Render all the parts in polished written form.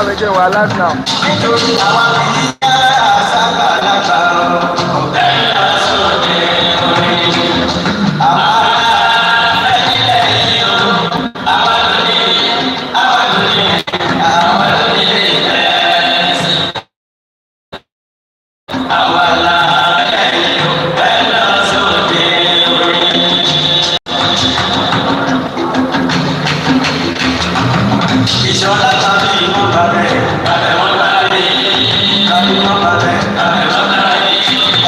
have again, we're alive now. nítorí àwa kì í yára àṣàgbàlagbà ọ̀bẹ ńlá sóde orí àwa ẹ̀jílẹ̀ yìí o àwa lónìí àwa lónìí àwa lónìí ẹ̀sìn àwa là ẹ̀yìn ọ̀bẹ ńlá sóde orí. ìṣọ̀lá tàbí ìwọ̀n balẹ̀ balẹ̀ wọn balẹ̀ tàbí wọn balẹ̀ balẹ̀ wọn balẹ̀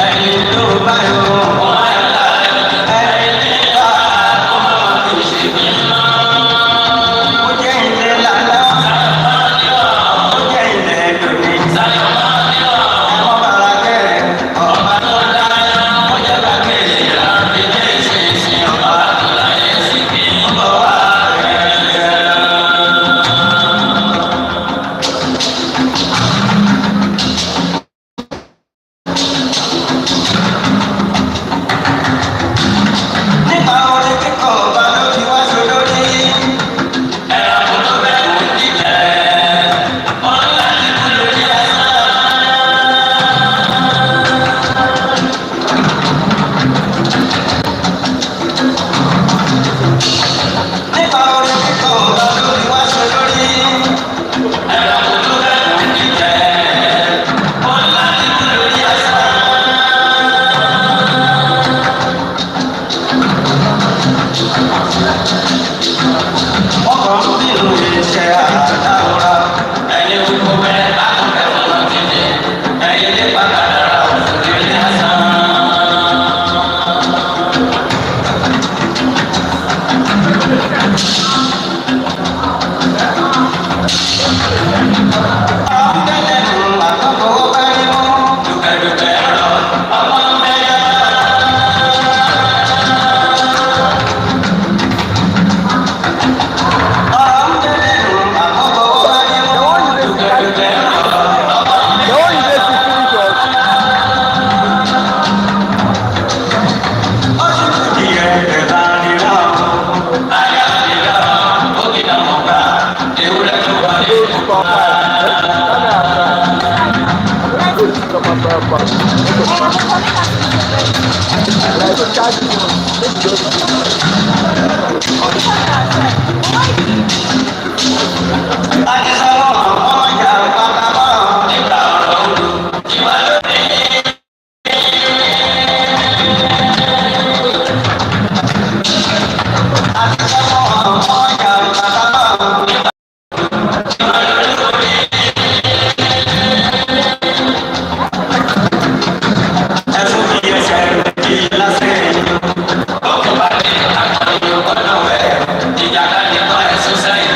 ẹni tó bá yọ wọn á yà ẹni bá ọmọ mi ṣe bí mọ́. ó jẹ́ ilé lálá ó jẹ́ ilé lónìí ẹ̀wọ̀n bàrà kẹ́ ọba tó dáná ó jẹ́ bàgẹ́ ìlera ilé ìsinsìn ọba tó láyé sí kí ọba wà rẹ̀. nípa orin kíkọ ọba ló fi wá sólórí. ẹ̀rọ tó bẹ́ẹ̀ kò jíjẹ ọ̀n láti kú lórí asán. nípa orin kíkọ ọba ló fi wá sólórí. ẹ̀rọ tó bẹ́ẹ̀ kò jíjẹ ọ̀n láti kú lórí asán. ọkọ̀ nínú iṣẹ́ àdáwọ̀ra ẹni gbogbo bẹ́ẹ̀ lákùnrin ọ̀nà títí ẹ̀yìn ní pàtàkì òṣèlú ní àṣà. ọ̀rọ̀ tẹ́lẹ̀ nù àkọ́kọ́ bá rí mú dùkẹ́dùkẹ́ ọ̀rọ̀ ọmọ mẹ́ta. ọ̀rọ̀ tẹ́lẹ̀ nù àkọ́kọ́ bá rí mú dùkẹ́dùkẹ́ ọ̀rọ̀ ọmọ The mẹ́ta. one you dey secret of. oṣù kìí ẹ̀ bá nira ayé àdìrà ògìdà mọ̀gbà ewúrẹ́ tó wà ní ìkókó náà. Adéṣọ́wọ́ ọjà pátámọ́ nígbà ọ̀rọ̀ odò ìwà lóde. Adéṣọ́wọ́ ọjà pátámọ́ nígbà ìwà lóde. Ẹ̀fún mi ẹsẹ̀ kì í lásẹ̀ ọkọ̀ bá dé àkọ́ni ọ̀nà wẹ̀ ìjàkadì kan ẹ̀sùn sẹ́yìn.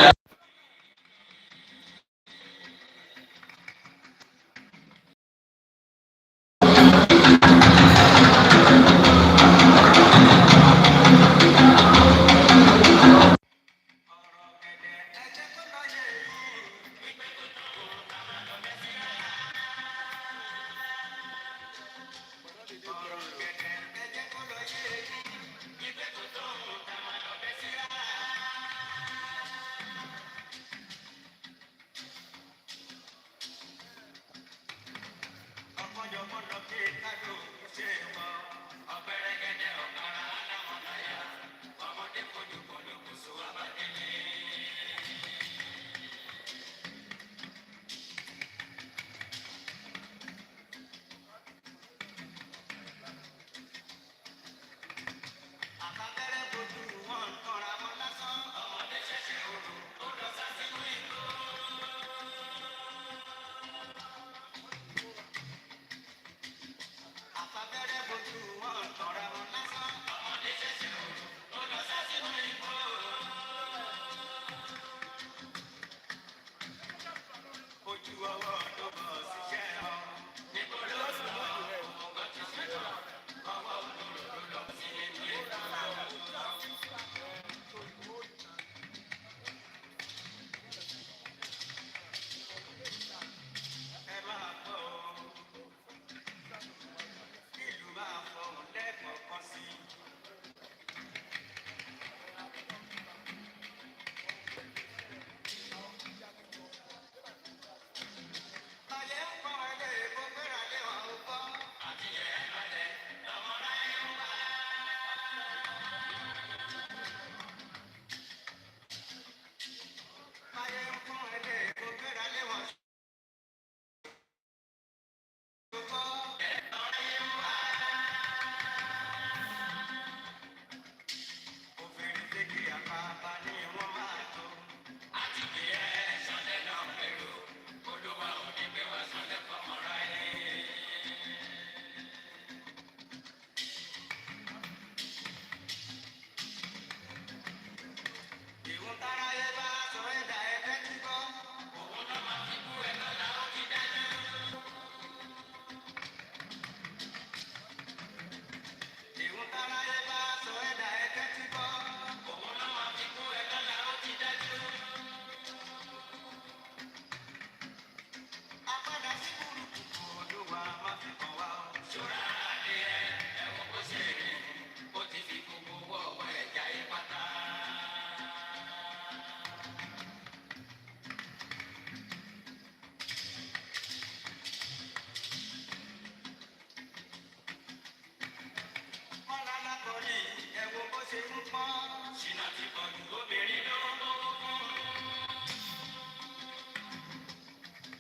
Ṣìnà ti pọ̀ jù obìnrin ló ń mú.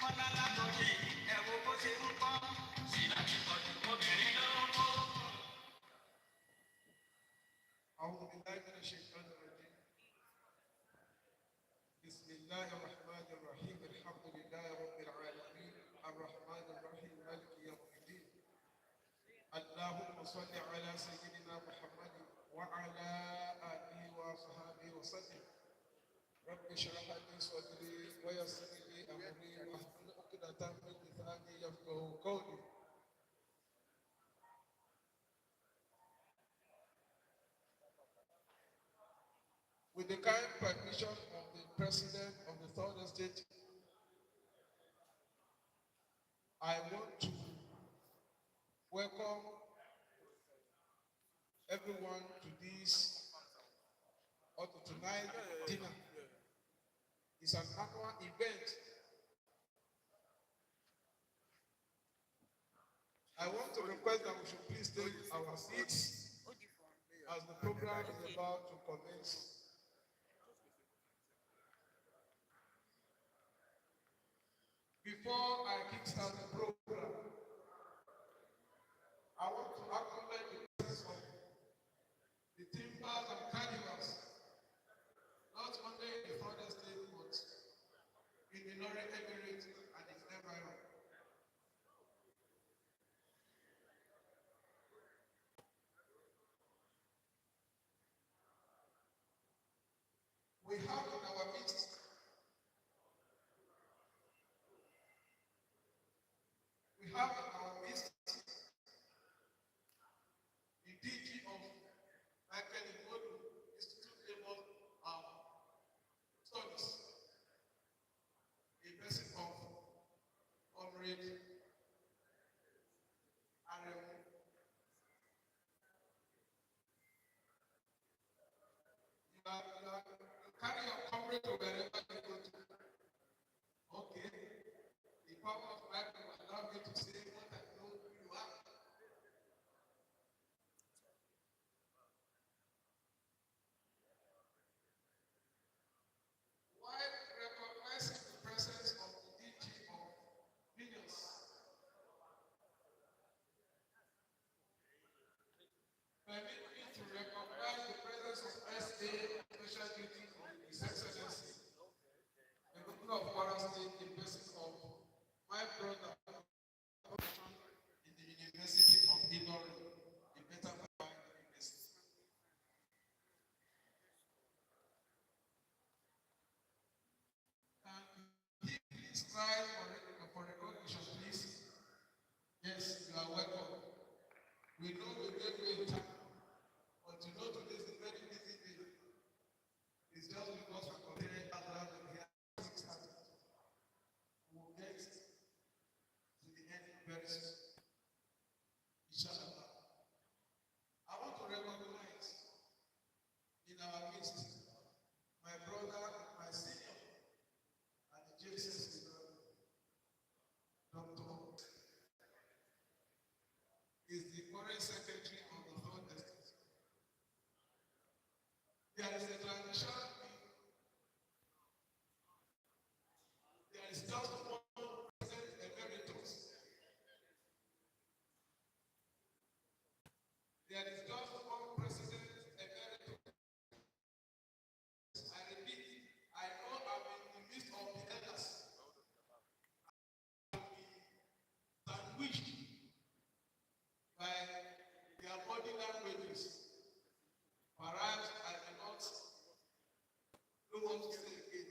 Bọ́lá látọ̀jì ẹ̀wò bó ṣe ń kọ́. Ṣìnà ti pọ̀ jù obìnrin ló ń mú. أعوذ بالله من الشيطان الرجيم. بسم الله الرحمن الرحيم. الحمد لله رب العالمين الرحمن الرحيم مالك يوم الدين. اللهم صل على سيدنا محمد وعلى آله وصحبه وسلم. رب اشرح لي صدري ويسر لي أمري واحلل عقدة من لساني يفقهوا قولي. With the kind permission of the President of the Southern State, I want to welcome everyone to this or to tonight's dinner. It's an annual event. I want to request that we should please take our seats as the program is about to commence. Before I kickstart the program, I want to acknowledge the presence of the timbers and carnivals, not only in the Southern State, but in the Ilorin Emirate and its environment. We have in our midst the DG of Michael Ibodu Institute Labor Studies, a person of Comrade Aremu. You carry your comrade to wherever you go to. Okay. The power of life will allow me to say what I know who you are. While recognizing the presence of the DG of Minerals, permit me to recognize the presence of SA Special Duty of His Excellency, the Governor of Kwara State, in person of my brother in the University of Ilorin, a better university. He please strive for recognition, please. Yes, you are welcome. We know we gave you a time, but you know today is a very busy day. It's just because we're comparing Atlanta here. We'll get to the end very soon. Inshallah. I want to recognize in our midst my brother, my senior, and the Jesus Doctor is the current secretary of the Third Estate. There is a transition. There is just one President Emeritus. There is just one President Emeritus. I repeat, I know I'm in the midst of the elders. I will be sandwiched by their body languages. Perhaps I may not know what to say again.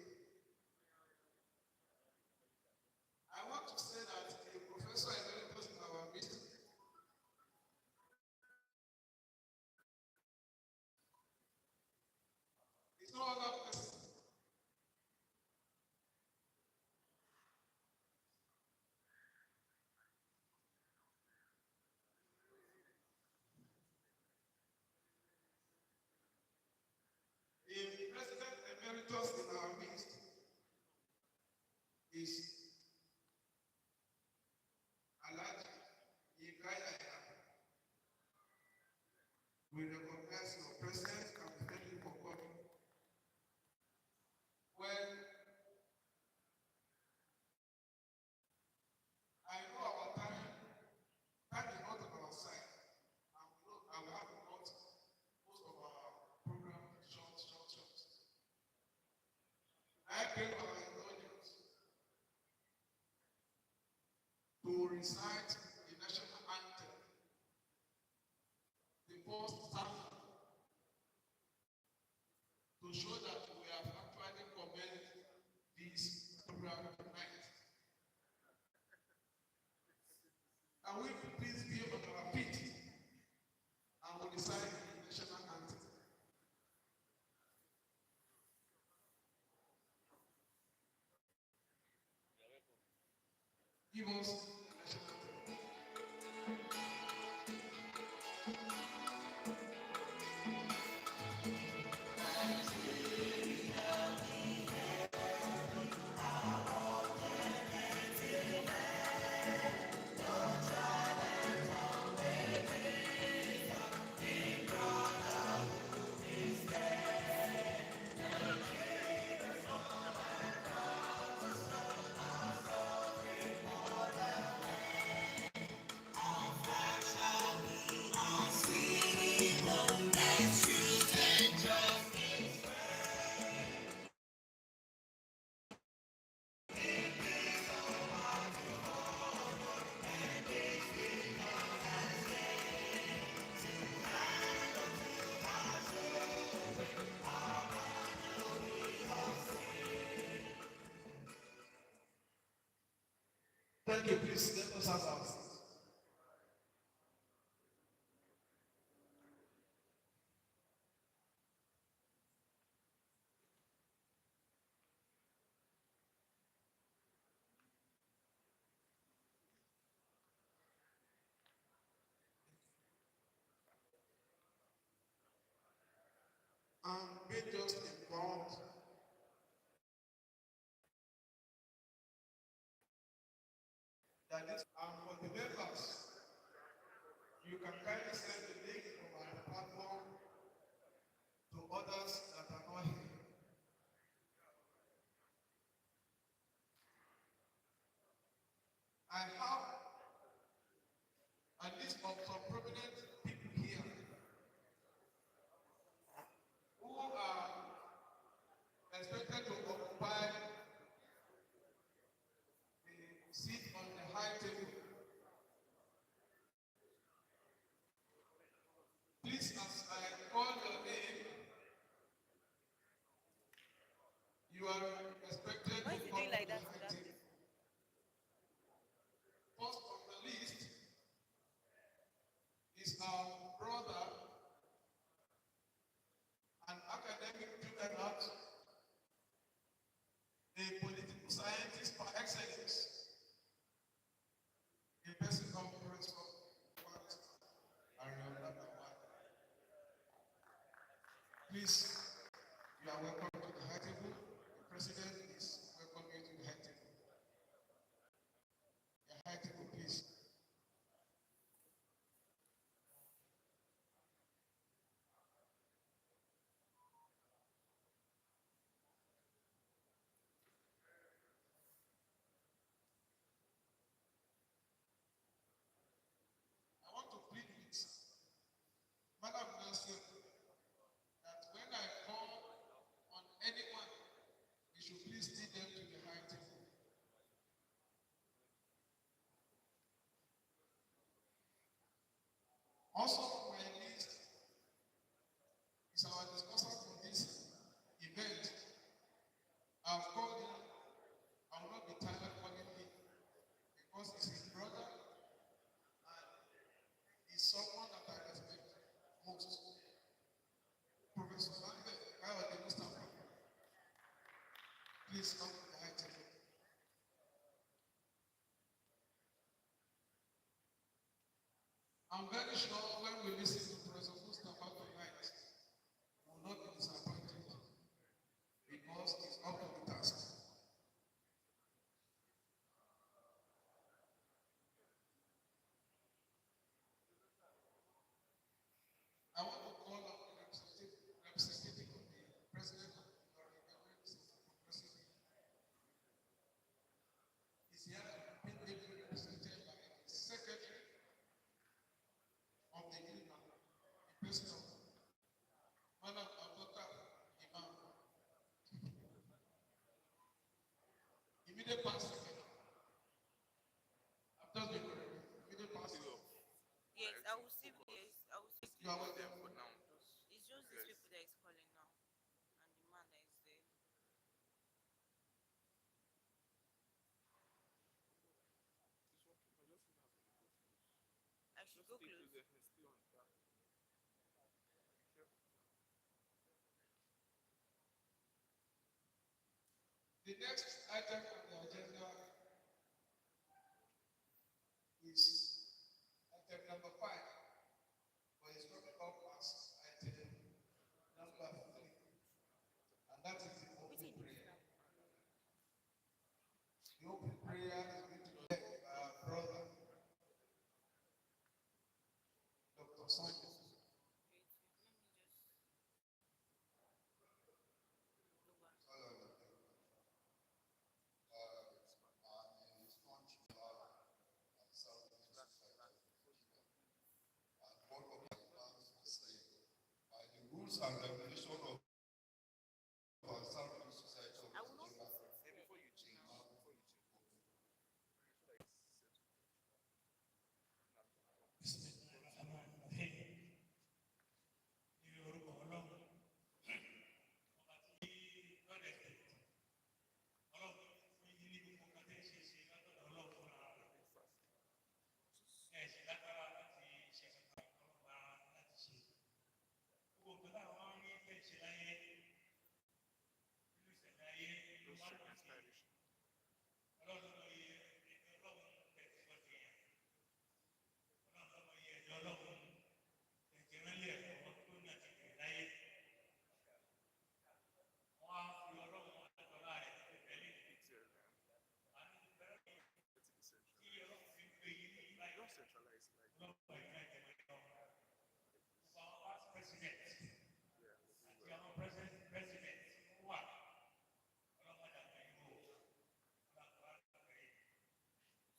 I want to say that a professor emeritus in our midst is no other person. The president emeritus in our midst is Alhaji Yekaya. We recognize your presence and we thank first sample to show that we have actually commenced this program tonight. Can we please be on our feet and we'll recite the national anthem? Give us the national anthem. Thank you, please let us have our seats. Be just informed that this for the members, you can kindly send the link from our platform to others that are not here. I have a list of some prominent people here who are expected to occupy the seat on the high table. Please, as I call your name, you are expected to come to the high table. First on the list is our brother, an academic juggernaut, a political scientist par excellence, a person of Professor Ariana. Please, you are welcome to the high table. The president is welcoming you to the high table. The high table, please. I want to plead with Madam Nancy that when I call on anyone, you should please lead them to the high table. Also on my list is our discussant for this event. I've called him, I will not be tired calling him because he's his brother and he's someone that I respect most. Professor Lambert, Mustafa, please come to the high table. I'm very sure when we listen to Professor Mustafa tonight, we will not be disappointed because he's up to the task. I want to call on the representative of the president of the Ilorin Emirate President. He's here represented by the secretary of the You are Ignore welcome. them for now. It's just these people that is calling now, and the man that is there. It's working. I just have to go close. I should Just go stay close. close and stay on that. Be careful. The next item on the agenda is item number 5, but it's coming up as item number 3, and that is the open prayer. The open prayer is going to be our brother, Dr. Santos. Wait, let me just lower. In this country, and Southeast society, and all of our plans the same. The rules and regulations of our Southeast society of I will not Nigeria put it And before you do change, not before you change, make sure that it's set. Now, come. Bismillahirrahmanirrahim. Ní orúkọ Ọlọ́run, ọba tí lọ́dẹ̀ tẹ̀, Ọlọ́run fún yín ní gbogbo nǹkan tẹ́ ṣe látọ̀dọ̀ Ọlọ́run fúnra rẹ̀. Ṣe lágbára láti ṣe kankan Ọlọ́run bá láti ṣe. Gbogbo nǹkan táwọn rí fẹ́ ṣe láyé, nínú ìṣẹ̀lẹ̀ ayé, ló Just wá check lókè. inspiration. Ọlọ́run ló yẹ ẹ̀jẹ̀ Ọlọ́run tẹ̀sí ọ̀dẹ̀ yẹn. Ọlọ́run ló yẹ ẹ̀jẹ̀ Ọlọ́run ẹ̀jẹ̀ mẹ́lẹ̀ ẹ̀kọ́ tó ní àtìkè láyé. Wọ́n á fi Ọlọ́run àtọ́lá rẹ̀ tẹ̀lé Pixel, àánú bẹ̀rẹ̀ kí let's be central. Ọlọ́run fi gbé yín ní ìbáyìí. Don't centralize like Ọlọ́run ẹ̀jẹ̀ ẹ̀jẹ̀ mẹ́lẹ̀ ọ̀hún. Gbogbo àwọn past president yeah, àti àwọn present president wà. Ọlọ́run àdàgbà yìí wò. Ọlọ́run àdàgbà yìí.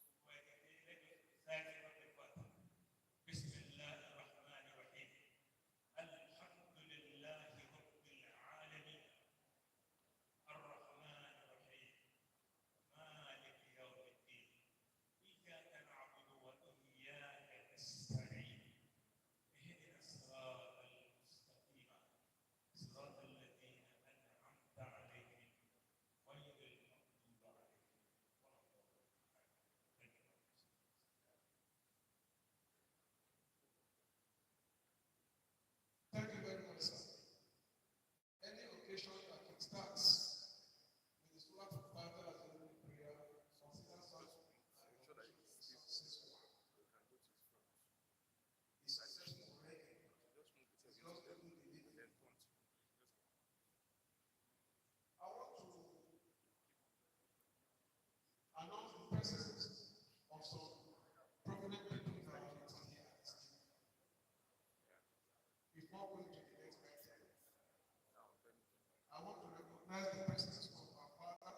Gbogbo ẹ̀jẹ̀ tí lẹ́jọ́ sáyẹ́nsì lọ́pẹ̀ pàtó. Bismillahirrahmanirrahim. Alhamdulillahi rabbil alamin. الرحمن الرحيم مالك يوم الدين إياك نعبد وإياك نستعين اهدنا الصراط المستقيم صراط الذين أنعمت عليهم غير المغضوب عليهم ولا الضالين. Thank you very much, sir. Any occasion that it starts with the Surah Al-Fatiha as a opening prayer, consider such make sure that it's successful. you can go to his front. It's successful already. Just move it It's against just them going to be and then point. Just I want to announce the presence of some prominent people in our meeting here at this time. Before going to the next item, now then I want to recognize the presence of our father,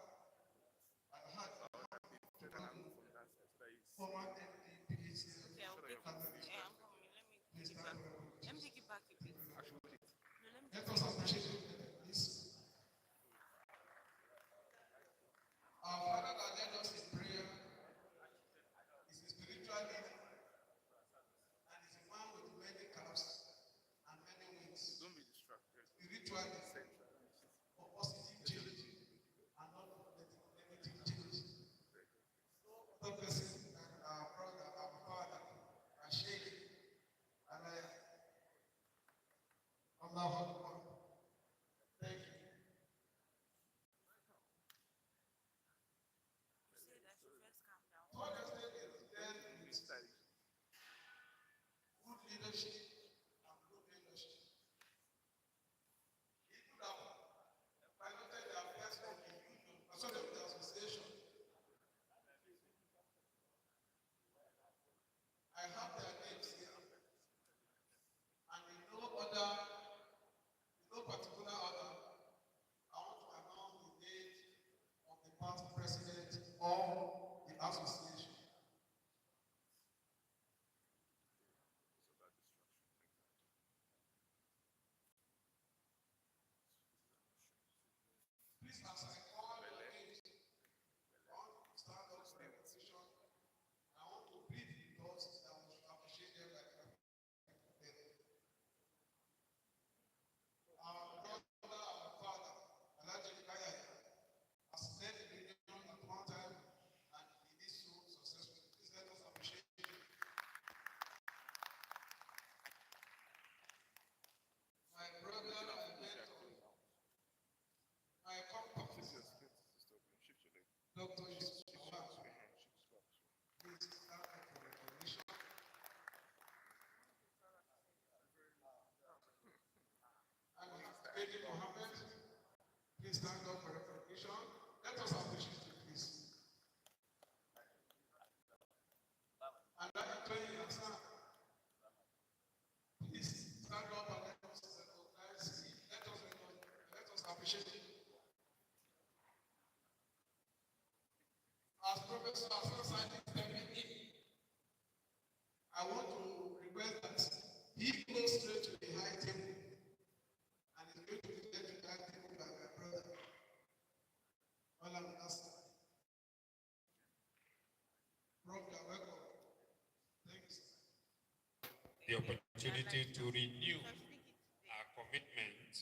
Alhaji you can move from that side so that it's former MD PhD. Okay, I'll take it. Yeah, I'm coming. Let me take it back. Let me take it back a bit. No, let me Let take us it back. appreciate him, please. Our father that led us in prayer is a spiritual leader and is a man with many caps and many wings. don't be distracted. Spiritually, Centralized. for positive change and not for negative change. No other person than our brother, our father, our sheikh, and Allahu Akbar. Thank you. You said I should first calm down. To understand is then Be stylish. good leadership and good leadership. People that piloted the affairs of the union, sorry, of the association. I have their names here. And in no particular order, I want to announce the name of the past president of the association. It's about destruction. Please, as I call your names, I want to stand up for a position. I want to plead with those that we should appreciate them like them. Lady Mohammed, please stand up for recognition. Let us appreciate you, please. And let me tell you, sir, please stand up and let us recognize you. Let us appreciate you. As Professor Hassan Sadi is stepping in, I want to request that he goes straight to the high table and is going to be led to the high table by my brother. All I'm asking. Prof, you are welcome. Thank you, sir. The opportunity to renew our commitment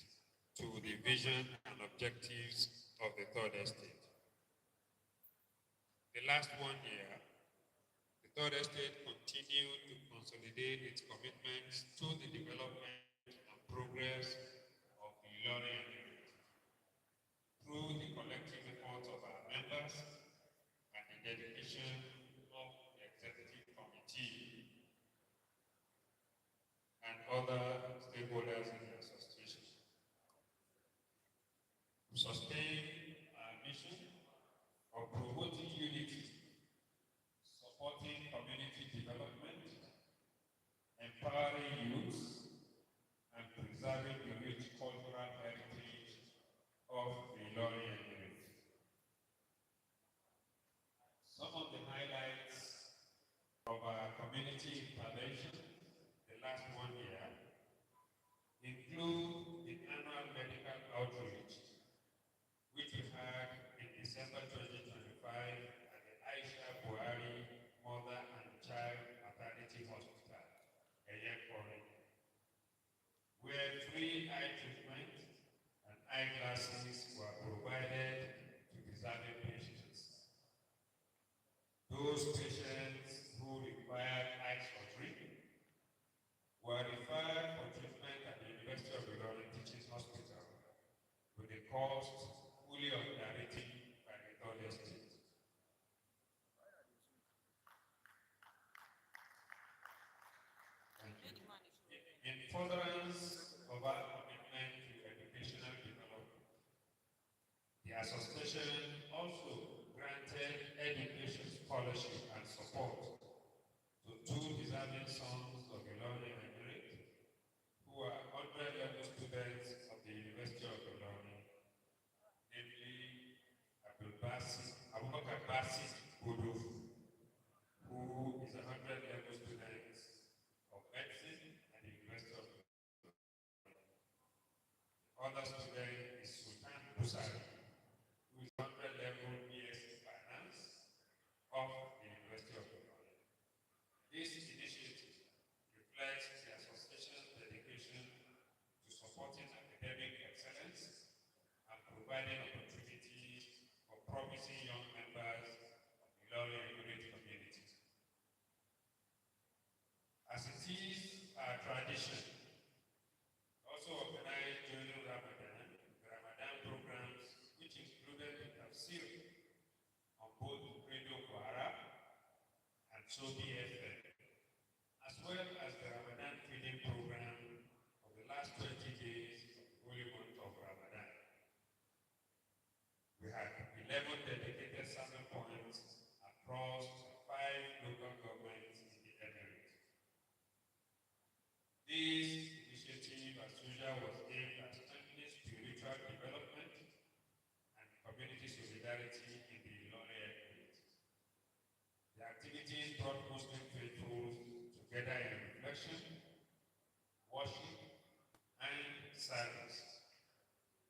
to the vision and objectives of the third estate. The last 1 year, the third estate continued to consolidate its commitments to the development and progress of the Ilorin Emirate through the collective efforts of our members and the dedication of the executive committee and other stakeholders in the association. To sustain our mission of promoting unity, supporting community development, empowering youth, and preserving the rich cultural heritage of the Ilorin Emirate. Some of the highlights of our community intervention the last 1 year include the annual medical outreach, which we had in December 2025 at the Aisha Buhari Mother and Child Maternity Hospital, Eyekore, where free eye treatment and eyeglasses were provided to deserving patients. Those patients who required eye surgery were referred for treatment at the University of Ilorin Teaching Hospital with the cost fully underwritten by the third estate. In furtherance of our commitment to educational development, the association also granted education scholarship and support to 2 deserving sons of Ilorin Emirate who are undergraduate students of the University of Ilorin, namely Abubakar Basit Bodo, who is a 100-level student of medicine at the University of Ilorin. The other student is Sultan Busari, who is 100-level BSc Finance of the University of Ilorin. This initiative reflects the association's dedication to supporting academic excellence and providing opportunities for promising young members of the Ilorin Emirate community. As it is our tradition, also organized during Ramadan, the Ramadan programs, which included the tafsir on both Radio Kwara and Sobi FM, as well as the Ramadan feeding program of the last 20 days of the holy month of Ramadan. We had 11 dedicated sermon points across 5 local governments in the Emirate. This initiative, as usual, was aimed at strengthening spiritual development and community solidarity in the Ilorin Emirate. The activities brought Muslim faithfuls together in reflection, worship, and service,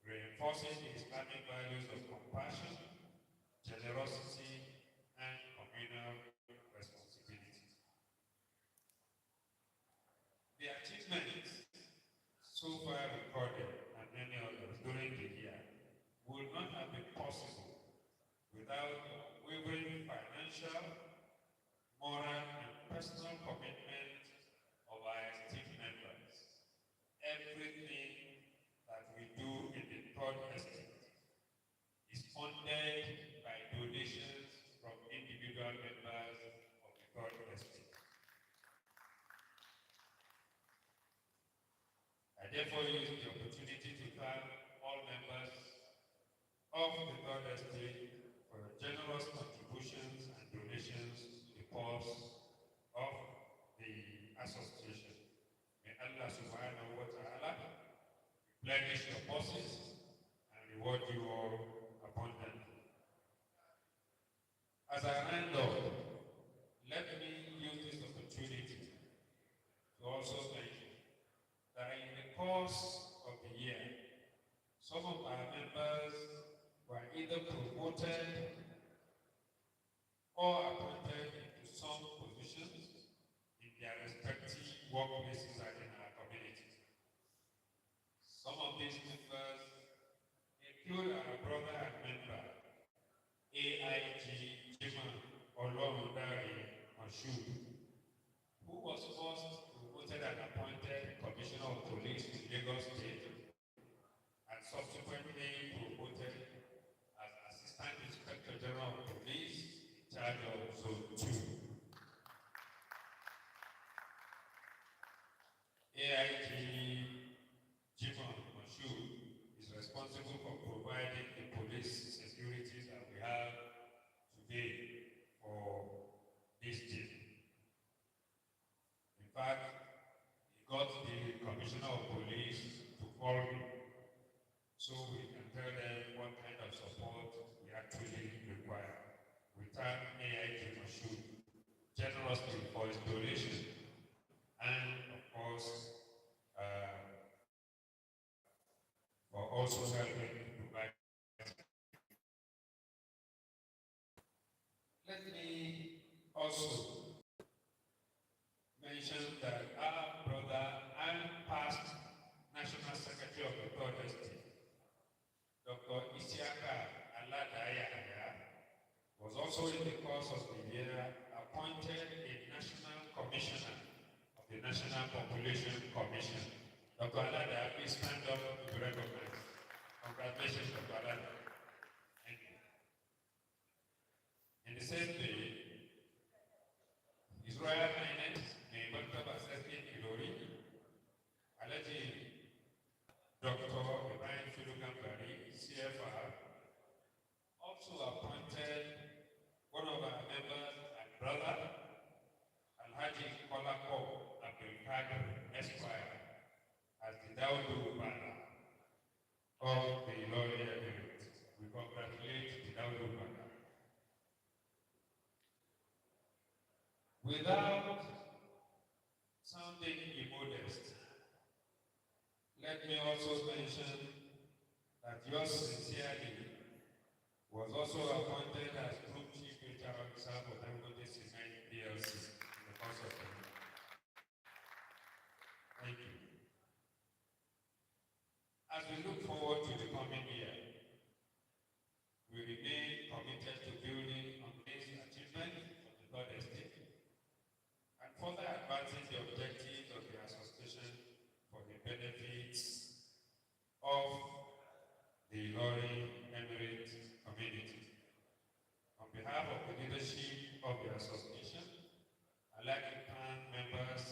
reinforcing the Islamic values of compassion, generosity, and communal responsibility. The achievements so far recorded and many others during the year would not have been possible without the unwavering financial, moral, and personal commitment of our esteemed members. Everything that we do in the third estate is funded by donations from individual members of the third estate. I therefore use the opportunity to thank of the third estate for your generous contributions and donations to the cause of the association. May Allah subhanahu wa ta'ala replenish your forces and reward you all abundantly. As I round up, let me use this opportunity to also mention that in the course of the year, some of our members were either promoted or appointed into some positions in their respective workplaces and in our community. Some of these members include our brother and member, AIG Jima Olorundare Moshood, who was first promoted and appointed Commissioner of Police in Lagos State and subsequently promoted as Assistant Inspector General of Police in charge of Zone 2. AIG Jimon Moshood is responsible for providing the police security that we have today for this team. In fact, he got the Commissioner of Police to call me so we can tell them what kind of support we actually require. We thank AIG Moshood generously for his donation and, of course, for also helping to provide. Let me also mention that our brother and past National Secretary of the Third Estate, Dr. Isiaka Aladaya, was also in the course of the year appointed a National Commissioner of the National Population Commission. Dr. Aladaya, please stand up to be recognized. Congratulations, Dr. Aladaya. Thank you. In the same day, His Royal Highness Maybantaba Seskin Ilorin, Alaji Dr. Ibrahim Filugambari, CFR, also appointed one of our members and brother, Alhaji Kolako Abdulkadir Esquire, as the Daudu Bala of the Ilorin Emirate. We congratulate the Daudu Bala. Without sounding immodest, let me also mention that yours sincerely was also appointed as Group Chief HR Officer for Dangote Cement PLC in the course of the year. Thank you. As we look forward to the coming year, we remain committed to building on this achievement of the third estate and further advancing the objectives of the association for the benefits of the Ilorin Emirate community. On behalf of the leadership of the association, I'd like to thank members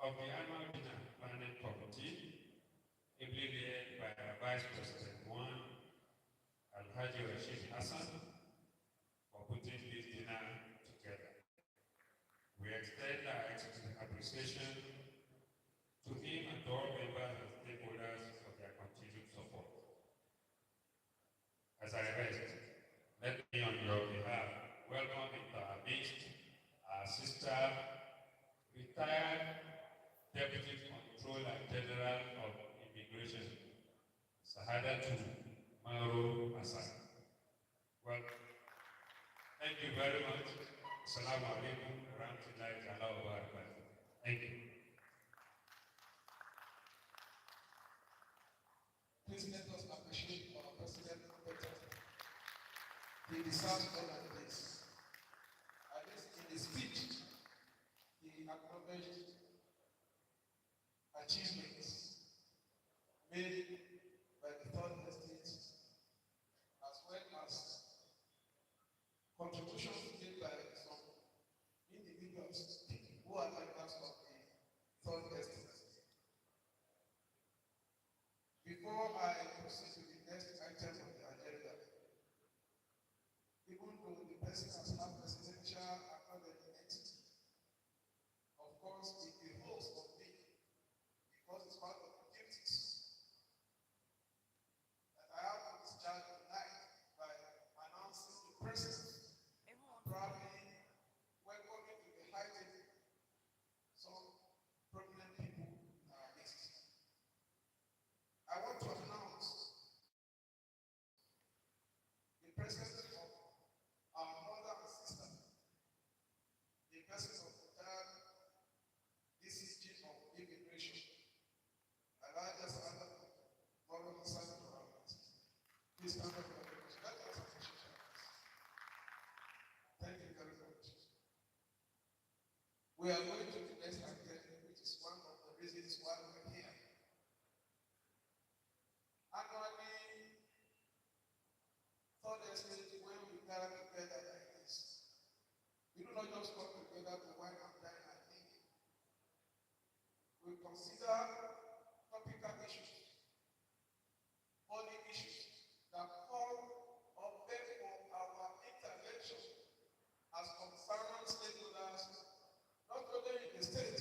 of the annual dinner planning committee, ably led by our Vice President One, Alhaji Rashid Hassan, for putting this dinner together. We extend our appreciation to him and to all members and stakeholders for their continued support. As I rest, let me on your behalf welcome into our midst our sister, retired Deputy Controller General of Immigration, Sahadatu Maru Hassan. Welcome. Thank you very much. Assalamu alaikum wa rahmatullahi wa barakatuh. Thank you. Please let us appreciate our President better. He deserves all of this. At least in his speech, he acknowledged achievements made by the third estate, as well as contributions made by some individuals who are members of the third estate. Before I proceed to the next item on the agenda, person has had presidential acknowledgement, of course, it behoves on me because it's part of the duties that I have to discharge tonight by announcing the presence and probably welcoming to the high table some prominent people in our midst. I want to announce the presence of our mother and sister, the presence of the third DCG of Immigration, Elijah Sada, Moro Hassan Mohammed. Please stand up for the picture. Let us appreciate her. Thank you very much. We are going to the next activity, which is one of the reasons why we're here. Annually, third estate, when we gather together like this, we do not just come together to wine and dine and think. We consider topical issues, body issues that call or beg for our intervention as concerned stakeholders, not only in the state,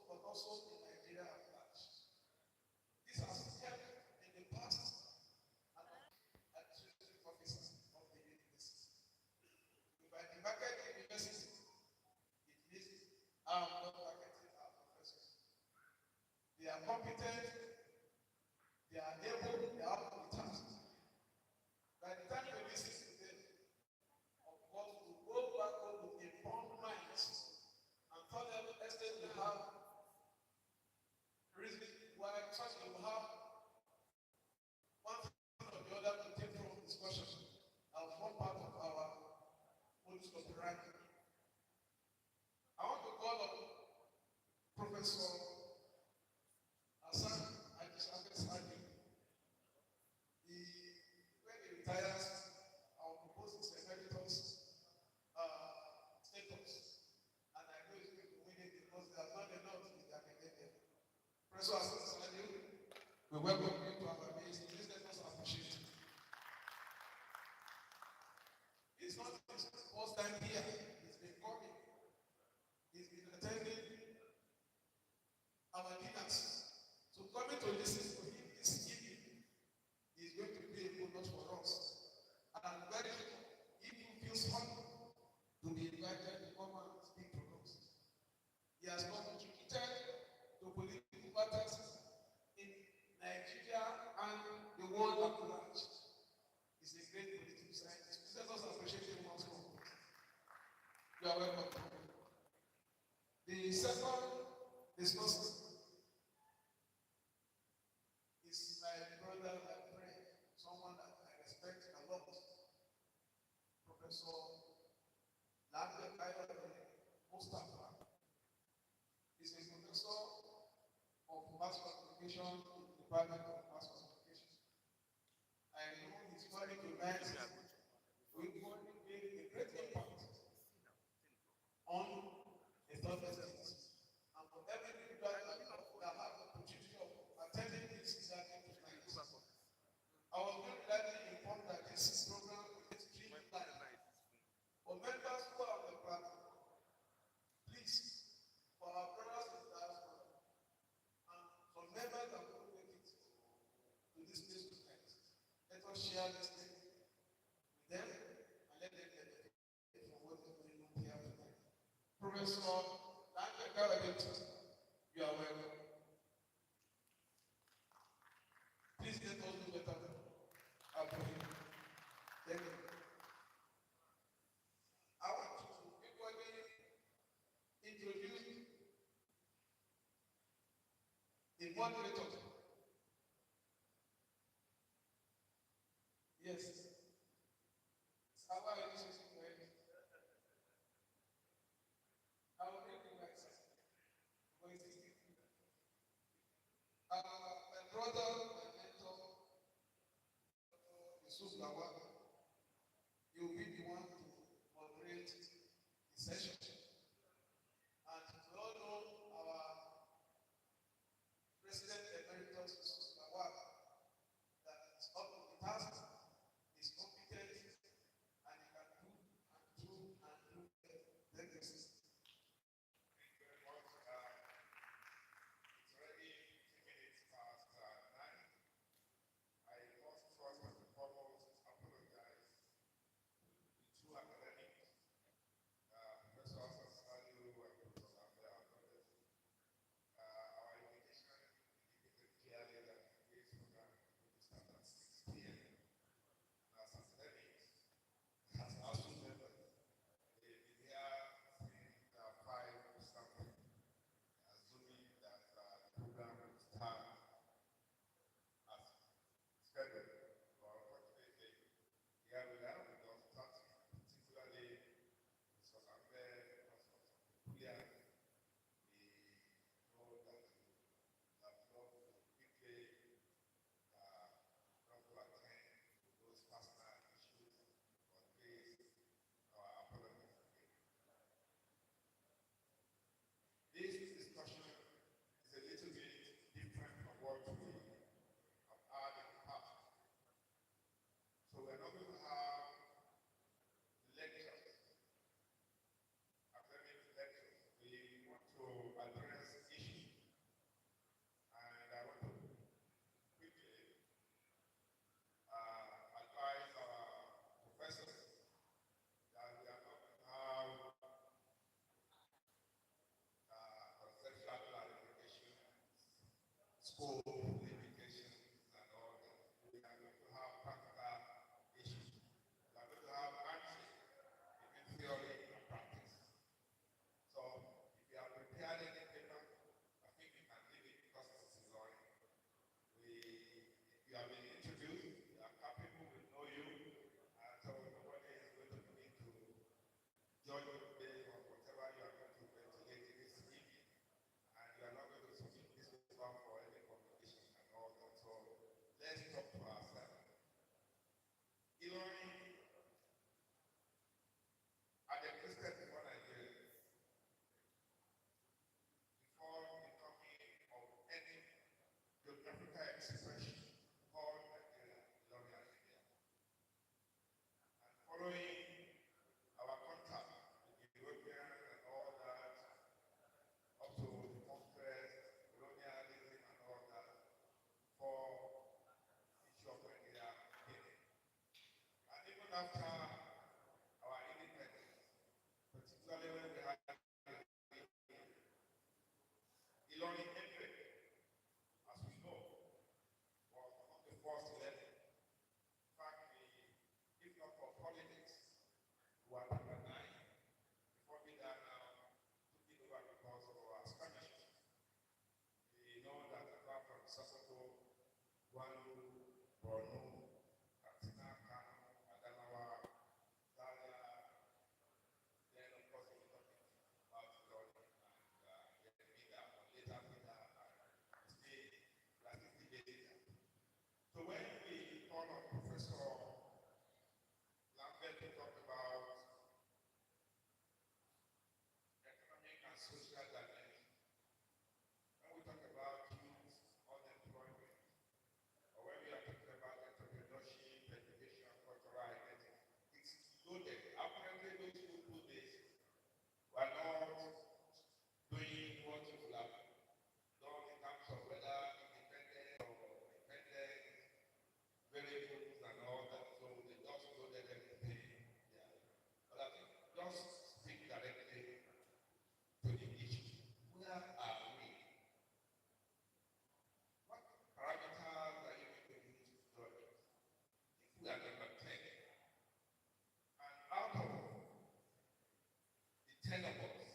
but also in Nigeria at large. This has helped in the past and administrative officers of the university. If I demarket the university, it means I am not marketing our professors. They are competent, they are able, they are up to the task. By the time you listen to them, of course, we go back home with informed minds and tell them estate will have reason why such will have one thing or the other to take from discussion and form part of our modus operandi. I want to call on Professor Hassan Sadi. When he retires, I'll propose his emeritus status. And I know he's going to win it because they have done enough in the academia. Professor Hassan Sadi, we welcome you to our base. Please let us appreciate it. It's not his first time here. He's been coming. He's been attending our dinners. So coming to listen to him this evening is going to be a bonus for us. And I'm very sure if he feels humble to be invited to come and speak to us. He has contributed to political matters in Nigeria and the world at large. He's a great political scientist. Please let us appreciate him once more. You are welcome. The second discussion is my brother, my friend, someone that I respect a lot, Professor Ilorin Mustafa. He's a professor of mass communication in the Department of Mass Communication. I know he's very united with making a great impact on the third estate. And for every individual that has the opportunity of attending this gathering tonight, I was very gladly informed that this program is streamed live. For members who are on the platform, please, for our brothers and sisters, and for members that will make it to this place tonight, let us share this thing with them and let them benefit from what they're going on here tonight. Professor Ilorin, you are welcome. Please let us do better after him. Thank you. I want to equally introduce the moderator. Yes. Our initiative, right? I will make it like that. My brother, my mentor, Yusuf Lawal, you will be the one to moderate the session. And we all know our President Emeritus Yusuf Lawal that is up to the task, is competent, and he can do Guanu, Borno, Katsina, Kano, Adamawa, Zaria, then of course we're talking about Ilorin and Yemida, or later Mida, and still debating. So when we call on Professor Lambert to talk about economic and social dimension, when we talk about youth unemployment, or when we are talking about entrepreneurship, education, cultural identity, it's loaded. Apparently, those who do this were not doing what you would have done in terms of whether independent or dependent variables and all that. So they just loaded everything. Yeah. But I think just speak directly to the issue. Where are we? What parameters are you going to use to judge us? If we are number 10, and out of the 10 of us,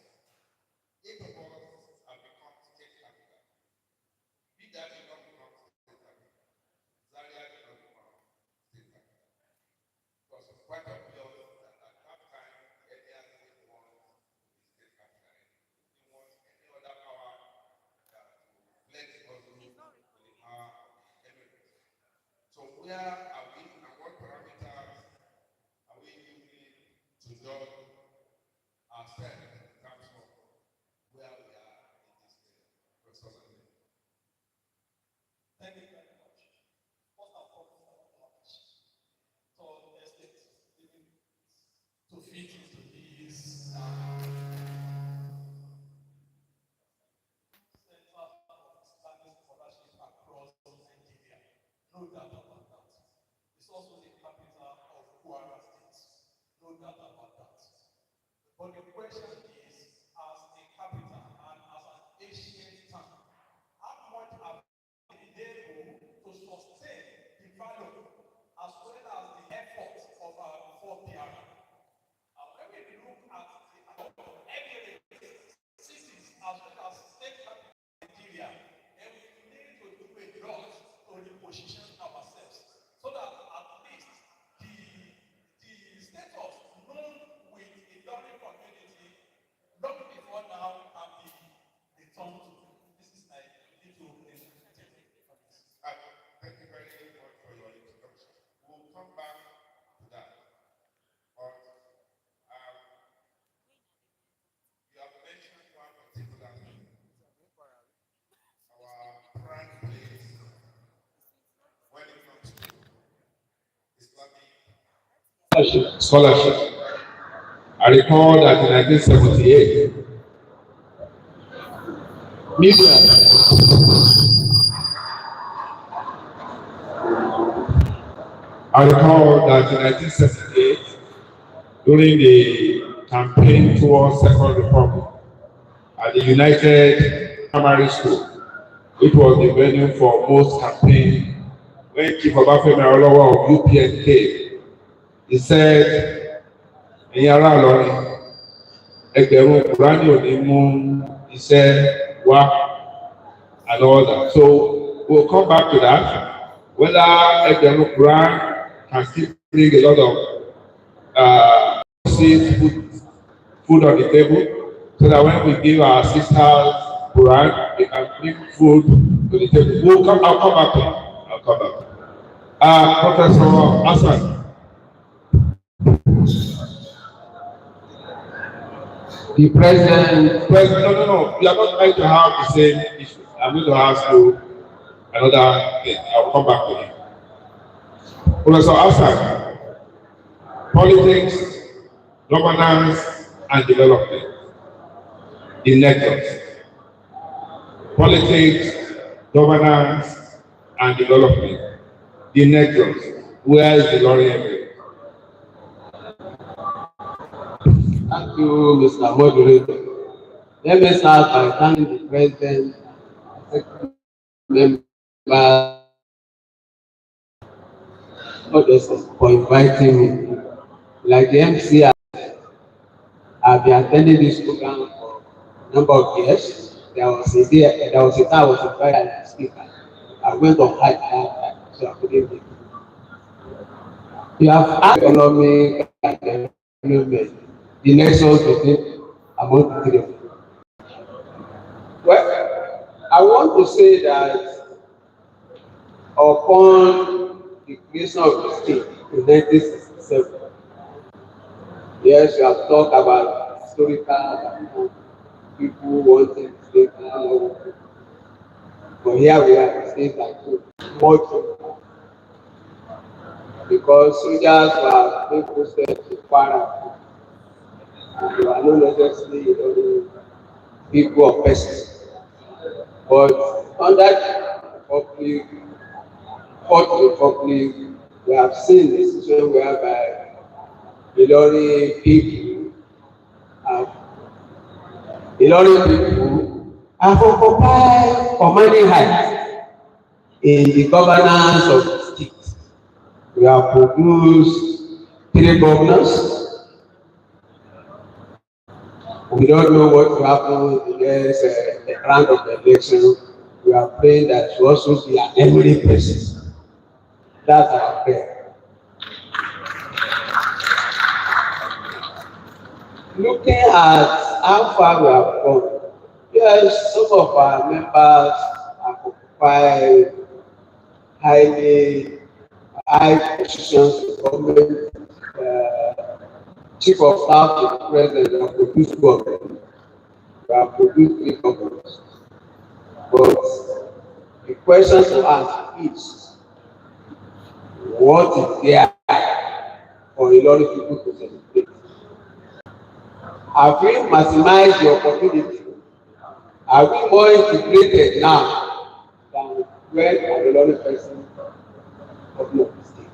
8 of us have become state capital. Bida did not become state capital. Zaria did not become state capital. It was quite obvious that at that time, the earlier state wants to be state capital. It didn't want any other power that to flex also with the power of the Emirates. So where are we and what parameters are we using to judge ourselves in terms of where we are in this process? Thank you very much. First and foremost, so estate to fit into this center of Islamic scholarship across Nigeria. No doubt about that. It's also the capital of Kwara State. No doubt about that. But the question is, as a capital and as an ancient town, how much have we been able to sustain the value as well as the effort of our forebearer? And when we look at the Emirate cities as well as state capital Nigeria, then we need to do a lot to reposition ourselves so that at least the status known with the Ilorin community long before now can be returned to. This is my little opening statement for this. Thank you very much for your introduction. We'll come back to that. But you have mentioned one particular thing. Our prime place when it comes to Islamic scholarship. I recall that in 1978, media. I recall that in 1978, during the campaign towards Second Republic at the United Primary School, it was the venue for most campaign. When Chief Obafemi Awolowo of UPN came, he said, "Ẹ̀yin ará Ìlọrin, ẹgbẹ̀rún Kùránì ò ní mú iṣẹ́ wá," and all that. So we'll come back to that. Whether ẹgbẹ̀rún Quran can still bring a lot of food on the table, so that when we give our sisters Quran, they can bring food to the table. I'll come back to it. I'll come back. Professor Hassan. The president. No. We are not trying to have the same issue. I'm going to ask you another thing. I'll come back to you. Professor Hassan, politics, governance, and development in Lagos. Politics, governance, and development in Lagos. Where is the Ilorin Emirate? Thank you, Mr. Moderator. Let me start by thanking the President, members, for inviting me. Like the MC, I've been attending this program for a number of years. There was a time I was invited as a speaker. I'm going to hide that, so I couldn't make it. You have asked economic and development, the nexus between among the three of you. Well, I want to say that upon the creation of the state in 1967, yes, you have talked about historical background, people wanting to stay down, but here we are, states like much because soldiers were being posted to Kwara and they were not necessarily people or persons. But under the Republic, Fourth Republic, we have seen a situation whereby Ilorin people have occupied commanding heights in the governance of the state. We have produced three governors. We don't know what will happen in the round of the election. We are praying that it will also be an eminent person. That's our prayer. Looking at how far we have gone, yes, some of our members have occupied highly high positions in government, chief of staff to the president, have produced government. We have produced three governments. But the question to ask is, what is there for a lot of people to celebrate? Have we maximized the opportunity? Are we more integrated now than when a lot of person of the state?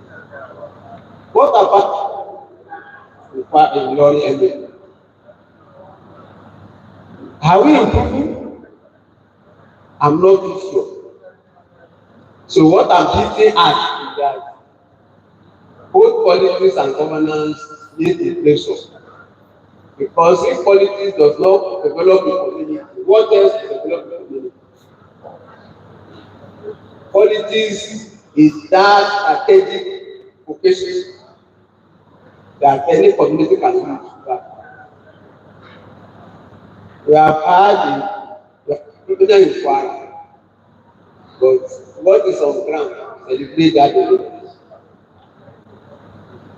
What about Ilorin Emirate? Are we improving? I'm not too sure. So what I'm hinting at is that both politics and governance need a place. Because if politics does not develop the community, what else to develop the community? Politics is that strategic vocation that any community can use. We have had the president in Kwara, but what is on ground celebrate that development.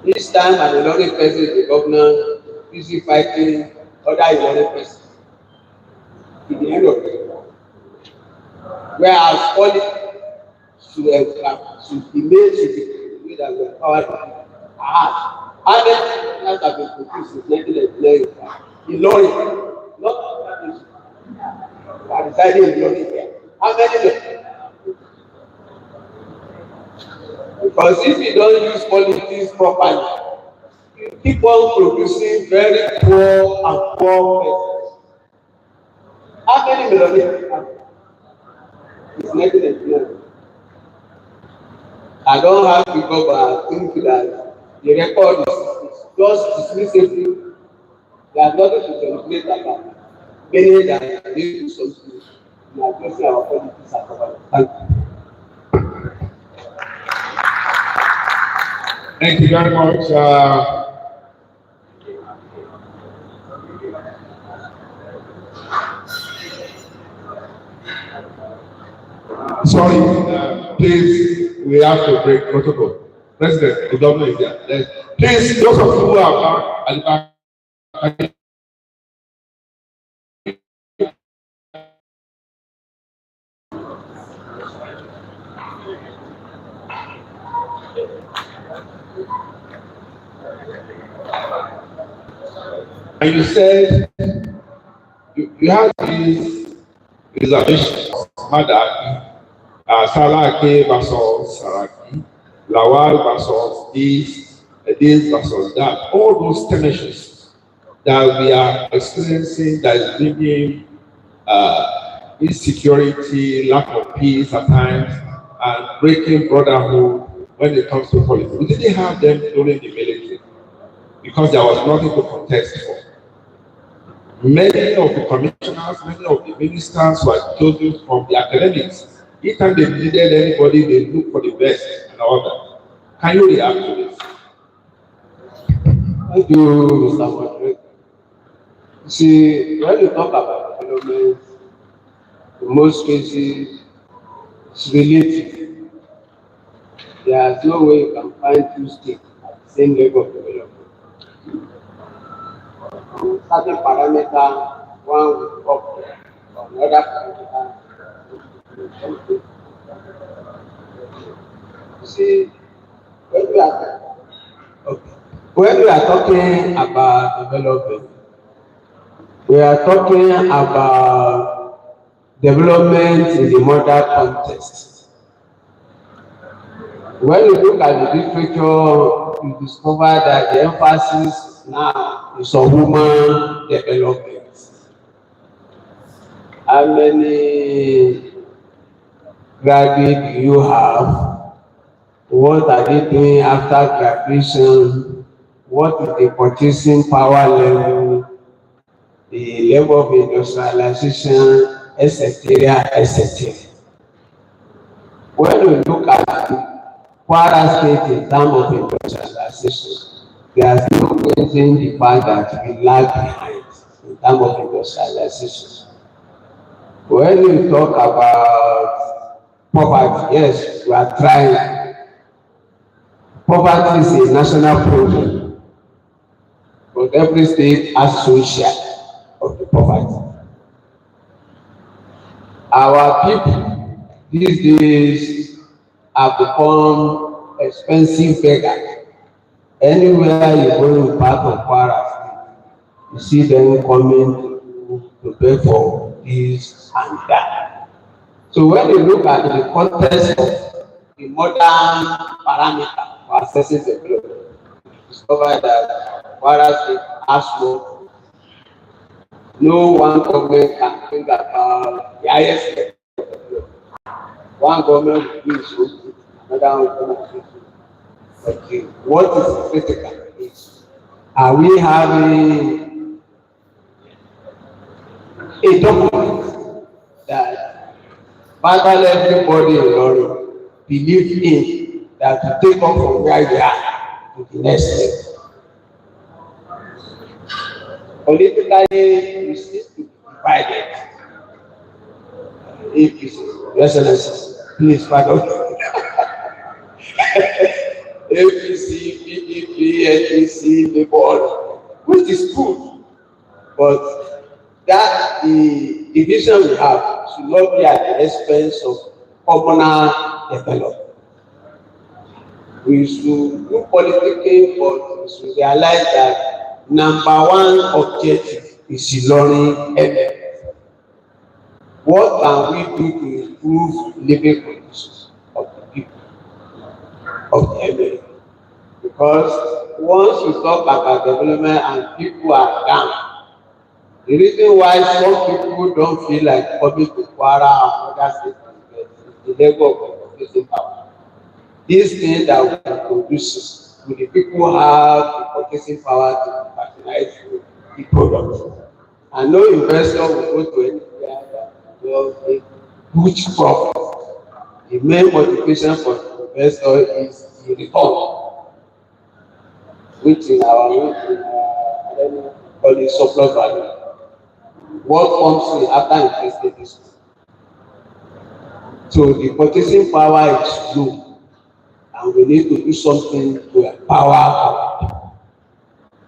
Each time an Ilorin person is the governor, busy fighting other Ilorin person to the end of it. Whereas politics should be made to be that we empower people. How many governors have been produced since 1999? Ilorin, not other nations. Are residing in Ilorin here. How many? Because if you don't use politics properly, you keep on producing very poor and poor persons. How many millionaires have? It's 1999. I don't have to go, but I think that the record is just dismissively. There is nothing to celebrate about. Meaning that we do something in addressing our politics and government. Thank you. Thank you very much. Sorry, please, we have to break protocol. President, the governor is there. Please, those of you who are at the back, and you said you had these reservations, Madaki, Salake versus Saraki, Lawal versus this versus that. All those tensions that we are experiencing that is bringing insecurity, lack of peace at times, and breaking brotherhood when it comes to politics. We didn't have them during the military because there was nothing to contest for. Many of the commissioners, many of the ministers were chosen from the academics Each time they needed anybody, they look for the best and all that. Can you react to this? Thank you, Mr. Moderator. See, when you talk about development, in most cases, it's relative. There's no way you can find two states at the same level of development. Certain parameter, one will up there, another parameter. You see, when we are okay, when we are talking about development, we are talking about development in the modern context. When you look at the literature, you discover that the emphasis now is on human development. How many graduates do you have? What are they doing after graduation? What is the purchasing power level? The level of industrialization, etc., etc. When we look at Kwara State in terms of industrialization, there is no questioning the fact that we lag behind in terms of industrialization. When we talk about poverty, yes, we are trying. Poverty is a national problem, but every state has social of the poverty. Our people these days have become expensive beggars. Anywhere you go in part of Kwara State, you see them coming to beg for this and that. So when you look at the context of the modern parameter for assessing development, you discover that Kwara State has no one government can think about the highest level. One government will do its own, another government will do its own. Okay, what is critical is, are we having a document that virtually everybody in Ilorin believe in, that to take off from where we are to the next level? Politically, we seem to be divided. APC, Your Excellency, please pardon. APC, PDP, NDC, Labour, which is good, but that the division we have should not be at the expense of communal development. We should do politicking, but we should realize that number one objective is Ilorin Emirate. What can we do to improve living conditions of the people of the Emirate? Because once you talk about development and people are down, the reason why some people don't feel like coming to Kwara and other states is the level of purchasing power. These things that we are producing, will the people have the purchasing power to patronize the product? And no investor will go to anywhere that will make huge profit. The main motivation for the investor is the return, which in our I don't know, call it surplus value. What comes in after investing is good. So the purchasing power is low, and we need to do something to empower our people.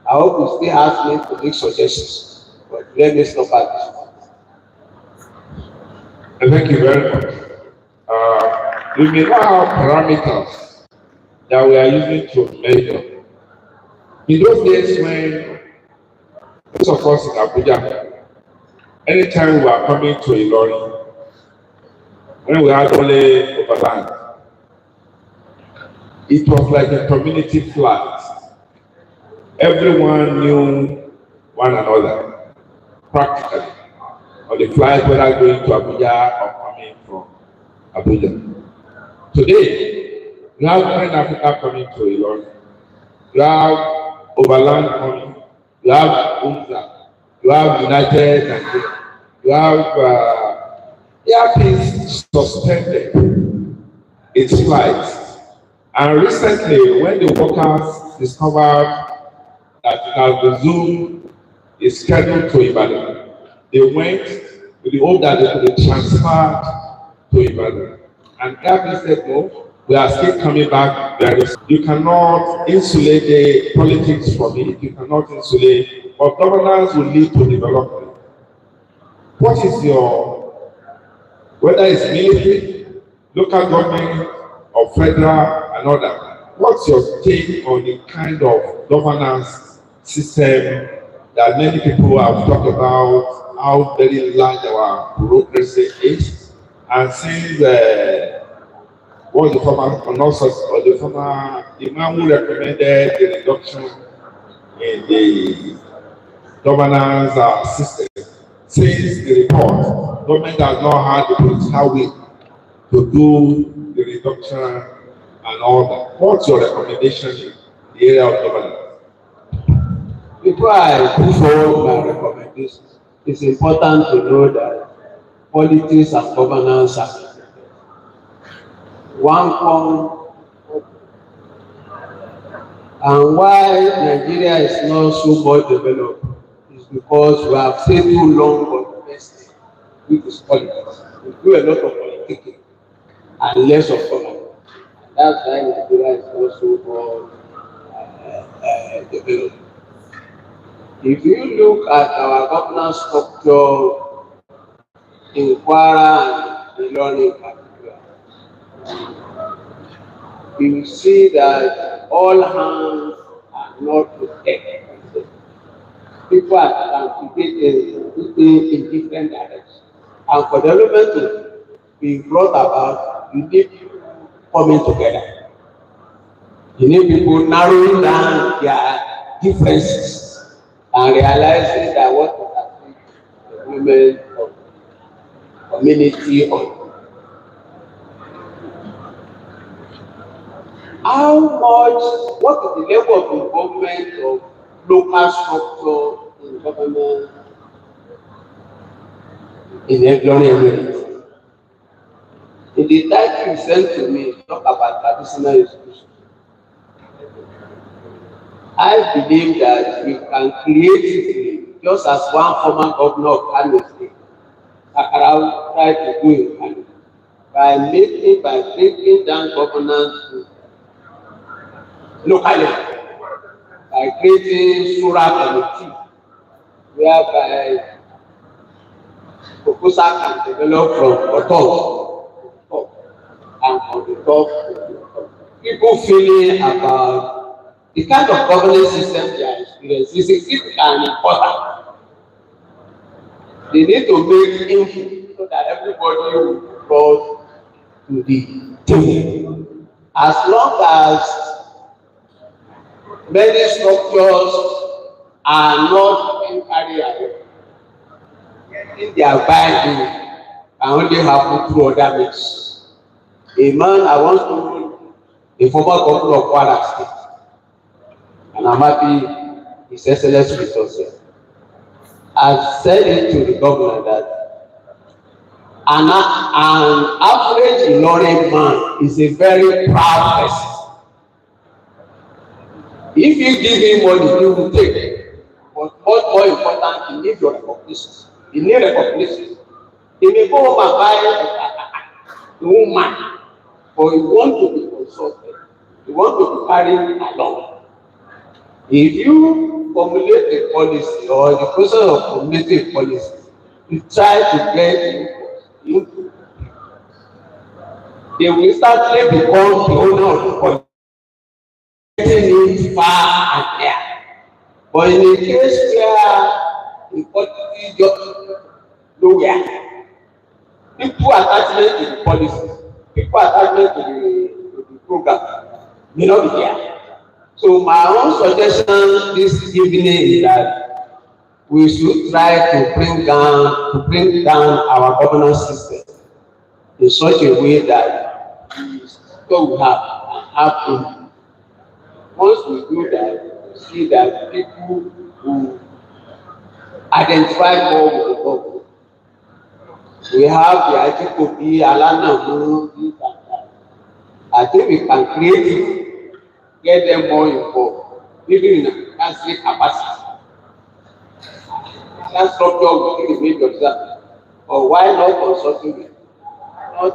I hope you still ask me to make suggestions, but let me stop at this point. Thank you very much. We may now have parameters that we are using to measure. In those days when most of us in Abuja, anytime we are coming to Ilorin, when we had only overland, it was like a community flat. Everyone knew one another, practically, on the flight, whether going to Abuja or coming from Abuja. Today, you have Grand Africa coming to Ilorin, you have Overland coming, you have UNZA, you have United Nigeria, you have Airpeace suspended its flight. And recently, when the workers discovered that the Zoom is scheduled to Ibadan, they went with the hope that they could be transferred to Ibadan. And Airpeace said, no, we are still coming back very soon. You cannot insulate the politics from it. You cannot insulate, but governance will lead to development. What is your, whether it's military, local government, or federal, and other, what's your take on the kind of governance system that many people have talked about, how very large our bureaucracy is, and since what the former, or the former, the man who recommended the reduction in the governance system, since the report, government has not had the political will to do the reduction and all that. What's your recommendation in the area of governance? Before I put forward my recommendations, it's important to know that politics and governance are one form, and why Nigeria is not so much developed is because we have stayed too long on the best with this politics. We do a lot of politicking and less of government. That's why Nigeria is not so much developed. If you look at our governance structure in Kwara and Ilorin in particular, you will see that all hands are not protected. People are complicated in different directions. And for development to be brought about, you need people coming together. You need people narrowing down their differences and realizing that what is happening the women of community or how much, what is the level of involvement of local structure in government in Ilorin Emirate. In the title you sent to me, talk about traditional institutions. I believe that we can creatively, just as one former governor of Kano State, Sakarau, tried to do in Kano, by breaking down governance locally, by creating Shura committee, whereby proposal can develop from bottom and from the top to the top. People feeling about the kind of governance system they are experiencing is significant and important. They need to make input so that everybody will be brought to the table. As long as many structures are not being carried out, getting their buy-in can only happen through other means. A man I once told a former governor of Kwara State, and I'm happy His Excellency with us here, I said it to the governor that an average Ilorin man is a very proud person. If you give him money, he will take. But much more important, he needs your recognition. He needs recognition. He may go home and buy a woman, but you want to be consulted. You want to be carried along. If you formulate a policy or the process of formulating a policy, you try to get input. They will instantly become the owner of the policy. Getting it far and near. But in a case where the policy just nowhere, people attachment to the policy, people attachment to the program may not be there. So my own suggestion this evening is that we should try to bring down our governance system in such a way that we have input. Once we do that, we see that people who identify more with the government. We have the Ajikobi, Alanamu, this and that. I think we can create it, get them more involved, even in capacity capacity. That structure within the major exam. Or why not consulting them? Not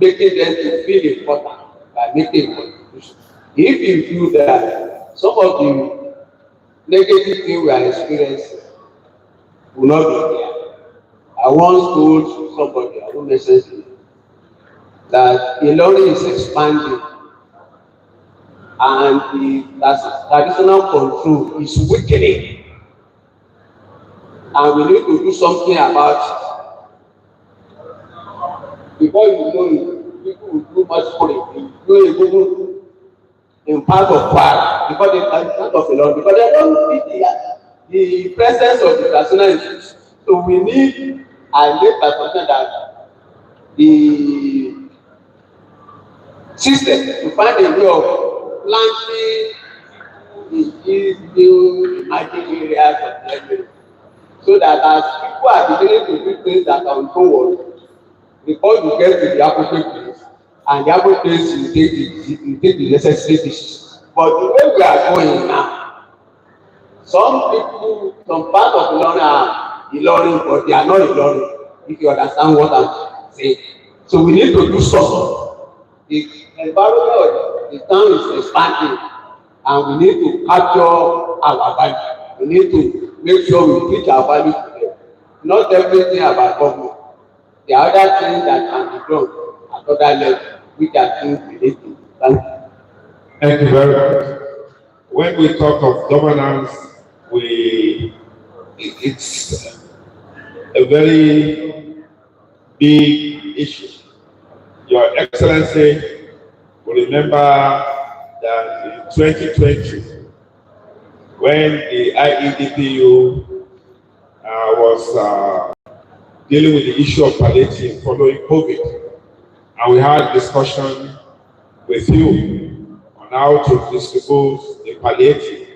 making them to feel important by making contribution. If you do that, some of the negative things we are experiencing will not be there. I once told somebody, I won't mention it, that Ilorin is expanding and the traditional control is weakening, and we need to do something about it. Before you know it, people will do much more in part of Kwara because they are part of Ilorin because they don't need the presence of the traditional institution. So we need a later something that the system to find a way of planting these new emerging areas of learning so that as people are beginning to do things that are forward, before you get to the appropriate place and the appropriate place you take the necessary decisions. But the way we are going now, some people, some part of Ilorin are Ilorin, but they are not Ilorin, if you understand what I'm saying. So we need to do something. The environment of the town is expanding and we need to capture our value. We need to make sure we teach our value to them. Not everything about government. There are other things that can be done at other levels, which are things related. Thank you. Thank you very much. When we talk of governance, it's a very big issue. Your Excellency will remember that in 2020, when the IEDPU was dealing with the issue of palliative following COVID, and we had discussion with you on how to distribute the palliative.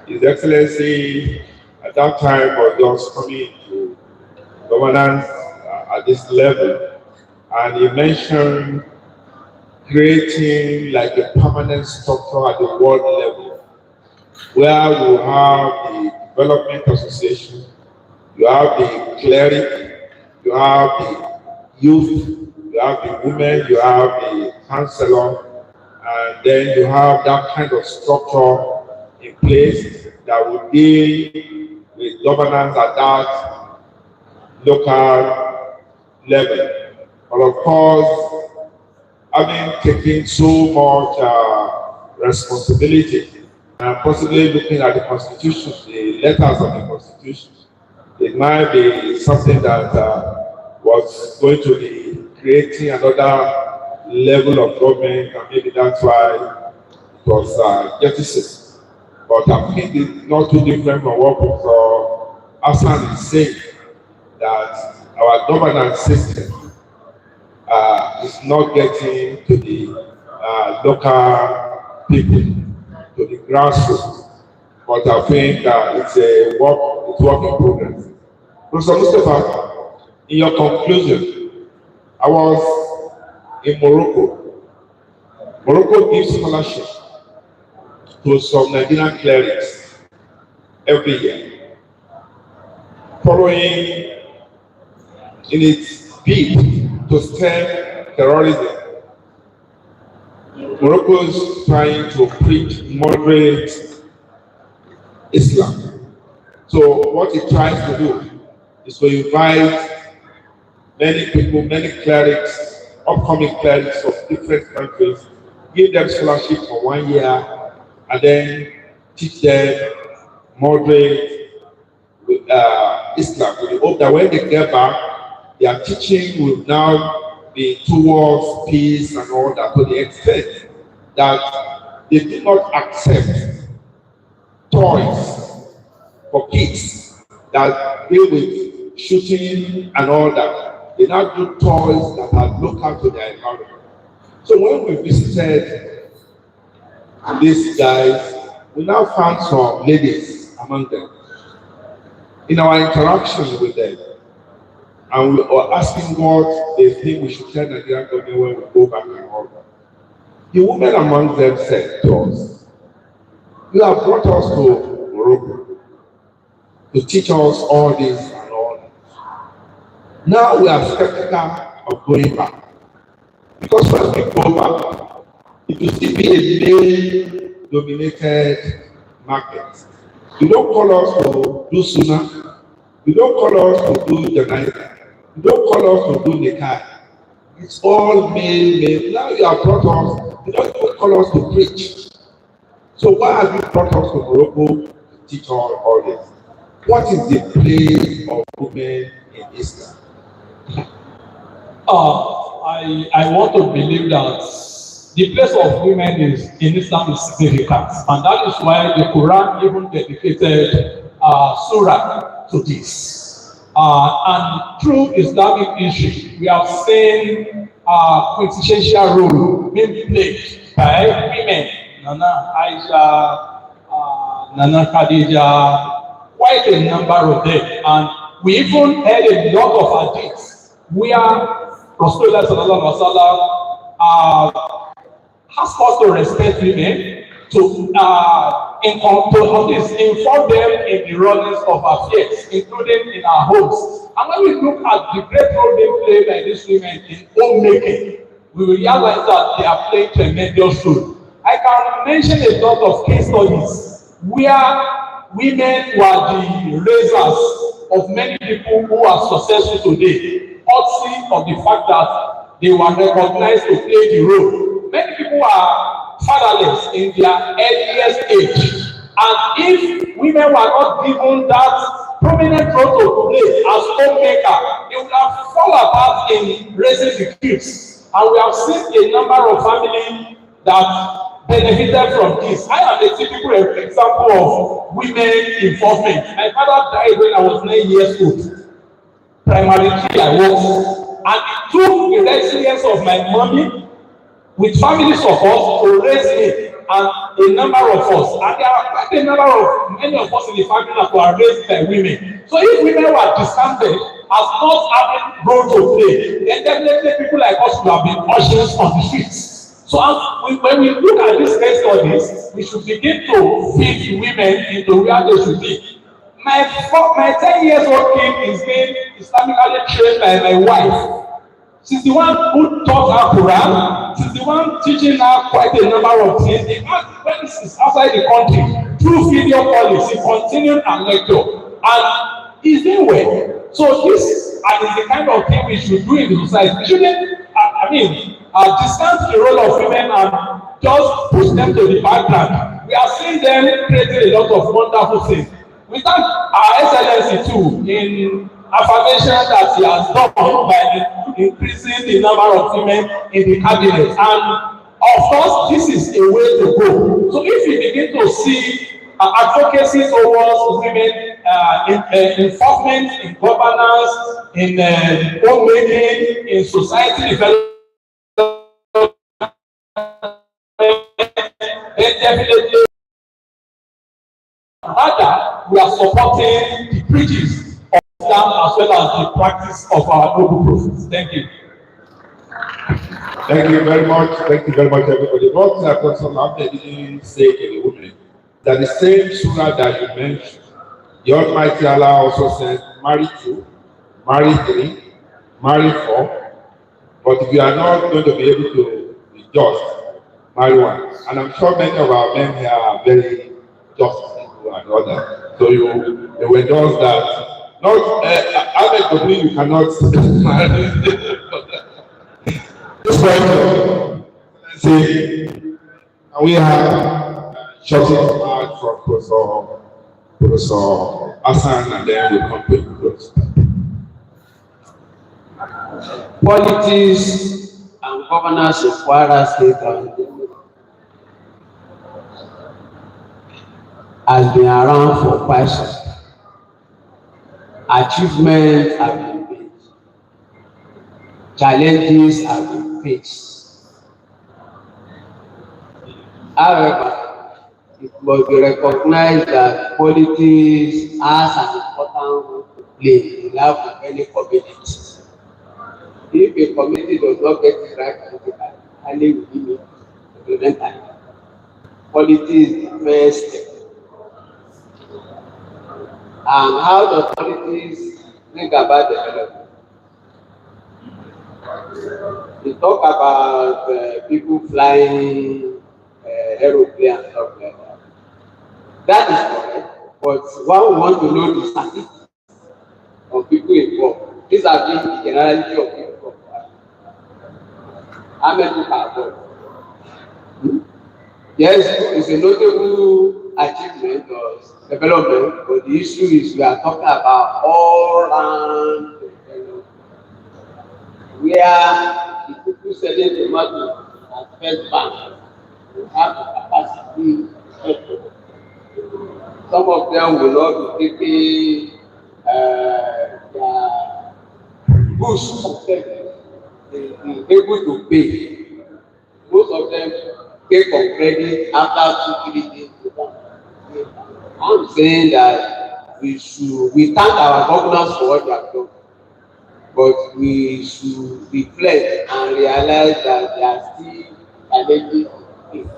His Excellency at that time was just coming to governance at this level, and he mentioned creating like a permanent structure at the world level, where we have the development association, you have the cleric, you have the youth, you have the women, you have the counselor, and then you have that kind of structure in place that will deal with governance at that local level. But of course, having taken so much responsibility and possibly looking at the constitution, the letters of the constitution, it might be something that was going to be creating another level of government, and maybe that's why it was jettisoned. But I think it's not too different from what Professor Hassan is saying, that our governance system is not getting to the local people, to the grassroots. But I think it's work in progress. Professor Mustafa, in your conclusion, I was in Morocco. Morocco gives scholarship to some Nigerian clerics every year, following in its bid to stem terrorism. Morocco is trying to preach moderate Islam. So what it tries to do is to invite many people, many clerics, upcoming clerics of different countries, give them scholarship for 1 year, and then teach them moderate Islam. We hope that when they get back, their teaching will now be towards peace and all that, to the extent that they do not accept toys for kids that deal with shooting and all that. They now do toys that are local to their environment. So when we visited these guys, we now found some ladies among them. In our interaction with them, And we are asking what they think we should tell Nigerian government when we go back and all that. The women among them said to us, "You have brought us to Morocco to teach us all this and all that. Now we are skeptical of going back. Because when we go back, it will still be a male-dominated market. You don't call us to do sunnah. You don't call us to do janaiza. You don't call us to do nikah. It's all male. Now you have brought us, you don't even call us to preach. So why have you brought us to Morocco to teach all this? What is the place of women in Islam? I want to believe that the place of women in Islam is significant, and that is why the Quran even dedicated surah to this. And through Islamic history, we have seen quintessential role being played by women, Nana Aisha, Nana Khadija, quite a number of them, and we even had a lot of hadiths where Rasulullah sallallahu alaihi wasallam has us to respect women, to inform them in the runnings of affairs, including in our homes. And when we look at the great role they play by these women in homemaking, we will realize that they are playing tremendous role. I can mention a lot of case studies where women were the raisers of many people who are successful today, courtesy of the fact that they were recognized to play the role. Many people are fatherless in their earliest age, and if women were not given that prominent role to play as homemaker, they would have fall apart in raising the kids. And we have seen a number of families that benefited from this. I am a typical example of women involvement. My father died when I was 9 years old. Primary 3 I was, and it took the resilience of my mommy with family support to raise me and a number of us. And there are quite a number of many of us in the family that were raised by women. So if women were discounted as not having role to play, then definitely people like us would have been ushers on the streets. So when we look at these case studies, we should begin to feed women into where they should be. My 10 years old kid is being Islamically trained by my wife. She's the one who taught her Quran. She's the one teaching her quite a number of things. In fact, when she's outside the country, through video calling, she continued her lecture. And it's doing well. So this is the kind of thing we should do in the society. We shouldn't, distance the role of women and just push them to the background. We are seeing them creating a lot of wonderful things. We thank our excellency too in affirmation that he has done by increasing the number of women in the cabinet. And of course, this is a way to go. So if we begin to see advocacy towards women involvement in governance, in homemaking, in society development, definitely rather we are supporting the preachings of Islam as well as the practice of our noble prophets. Thank you. Thank you very much. Thank you very much, everybody. One thing that Dr. Lamde didn't say to the women, that the same surah that you mentioned, the Almighty Allah also said, marry 2, marry 3, marry 4, but if you are not going to be able to be just, marry 1. And I'm sure many of our men here are very just people and all that. So you were just that. Not, Ahmed Kobri, you cannot marry. See, we have shorting out from Professor Hassan, and then we come to close. Politics and governance of Kwara State has been around for quite some time. Achievements have been made. Challenges have been faced. However, it must be recognized that politics has an important role to play in life of any community. If a community does not get it right politically, highly will be implemented. Politics is the first step. And how does politics bring about development? We talk about people flying aeroplane and stuff like that. That is correct, but one want to know the statistics of people involved. These are the generality of people involved. How many people are involved? Hmm? Yes, it's a notable achievement or development, but the issue is we are talking about all round development, where the people selling tomato at first bank will have the capacity to. Some of them will not be taking their goods of them, they be able to pay. Most of them take on credit after 2 3 days to come. I'm saying that we thank our governors for what they have done, but we should reflect and realize that there are still challenges to face.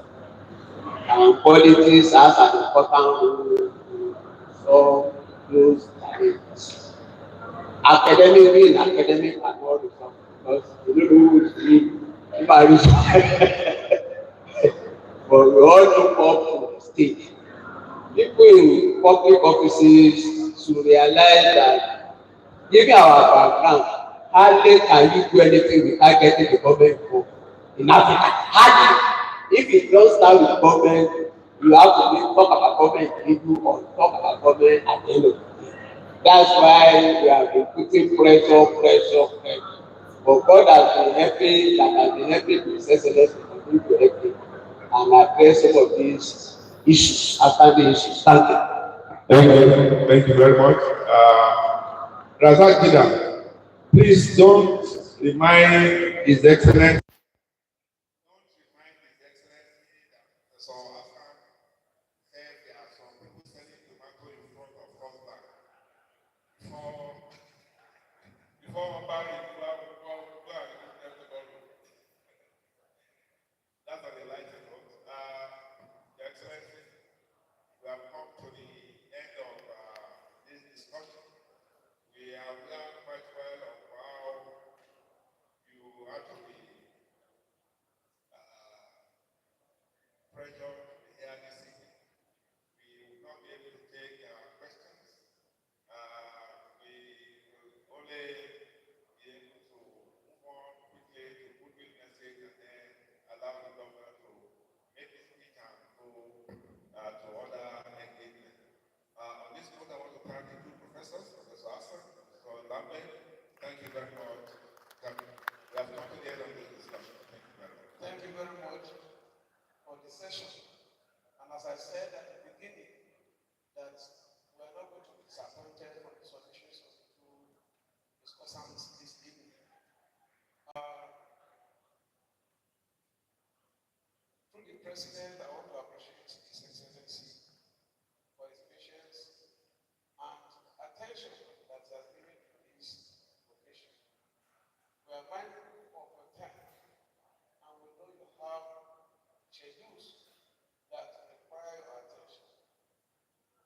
And politics has an important role to solve those challenges. Academically, academic are not resolved because you don't know who is doing marriage. But we all look up to the state. People in public offices should realize that given our background, hardly can you do anything without getting the government involved in Africa. Hardly. If it don't start with government, you have to talk about government in or talk about government at the end of the day. That's why we have been putting pressure. But God has been helping, that has been helping to excellence to continue to help me and address some of these issues, outstanding issues. Thank you. Thank you very much. Razak Gida, please don't remind His Excellency. Don't remind His Excellency that Professor Hassan said there are some people selling tomato in front of us back before buying. That's what they like to know. Your Excellency, we have come to the end of this discussion. We have learned quite well of how you actually pressure the air this evening. We will not be able to take questions. We will only be able to move on quickly to goodwill message and then allow the governor to make his speech and go to other engagement. On this note, I want to thank the two professors, Professor Hassan, Professor Lambert. Thank you very much. We have come to the end of this discussion. Thank you very much. Thank you very much for the session. And as I said at the beginning, that we are not going to be disappointed for the solutions of the two discussants this evening. Through the President, I want to appreciate His Excellency for his patience and attention that he has given to this occasion. We are mindful of your time, and we know you have schedules that require your attention.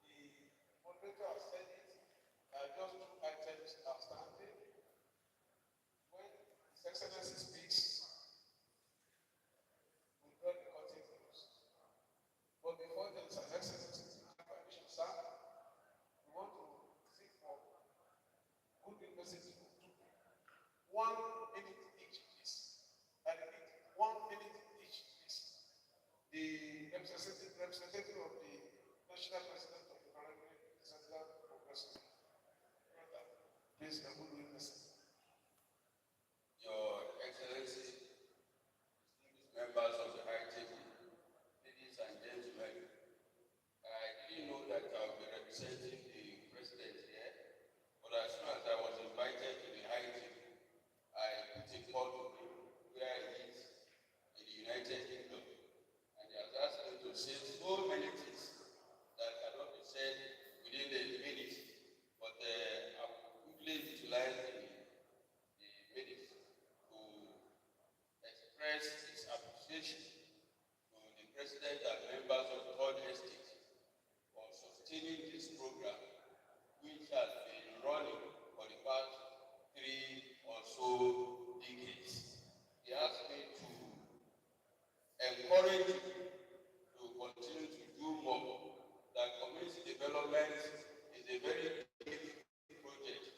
The moderator has said it, just 2 items outstanding. When His Excellency speaks, we draw the curtain close. But before then, His Excellency, permission, sir, we want to seek for good message from 1 minute each, please. I repeat, 1 minute each, please. The representative of the national president of the Parliament, Senator Professor, please, a good message. Your Excellency, members of the High Table, ladies and gentlemen, I didn't know that I would be representing the President here, but as soon as I was invited to the High Table, I put a call to him where he is in the United Kingdom, and he has asked me to say so many things that cannot be said within a minute, but I will express its appreciation to the President and members of Third Estate for sustaining this program, which has been running for the past 3 or so decades. He asked me to encourage you to continue to do more. That community development is a very big project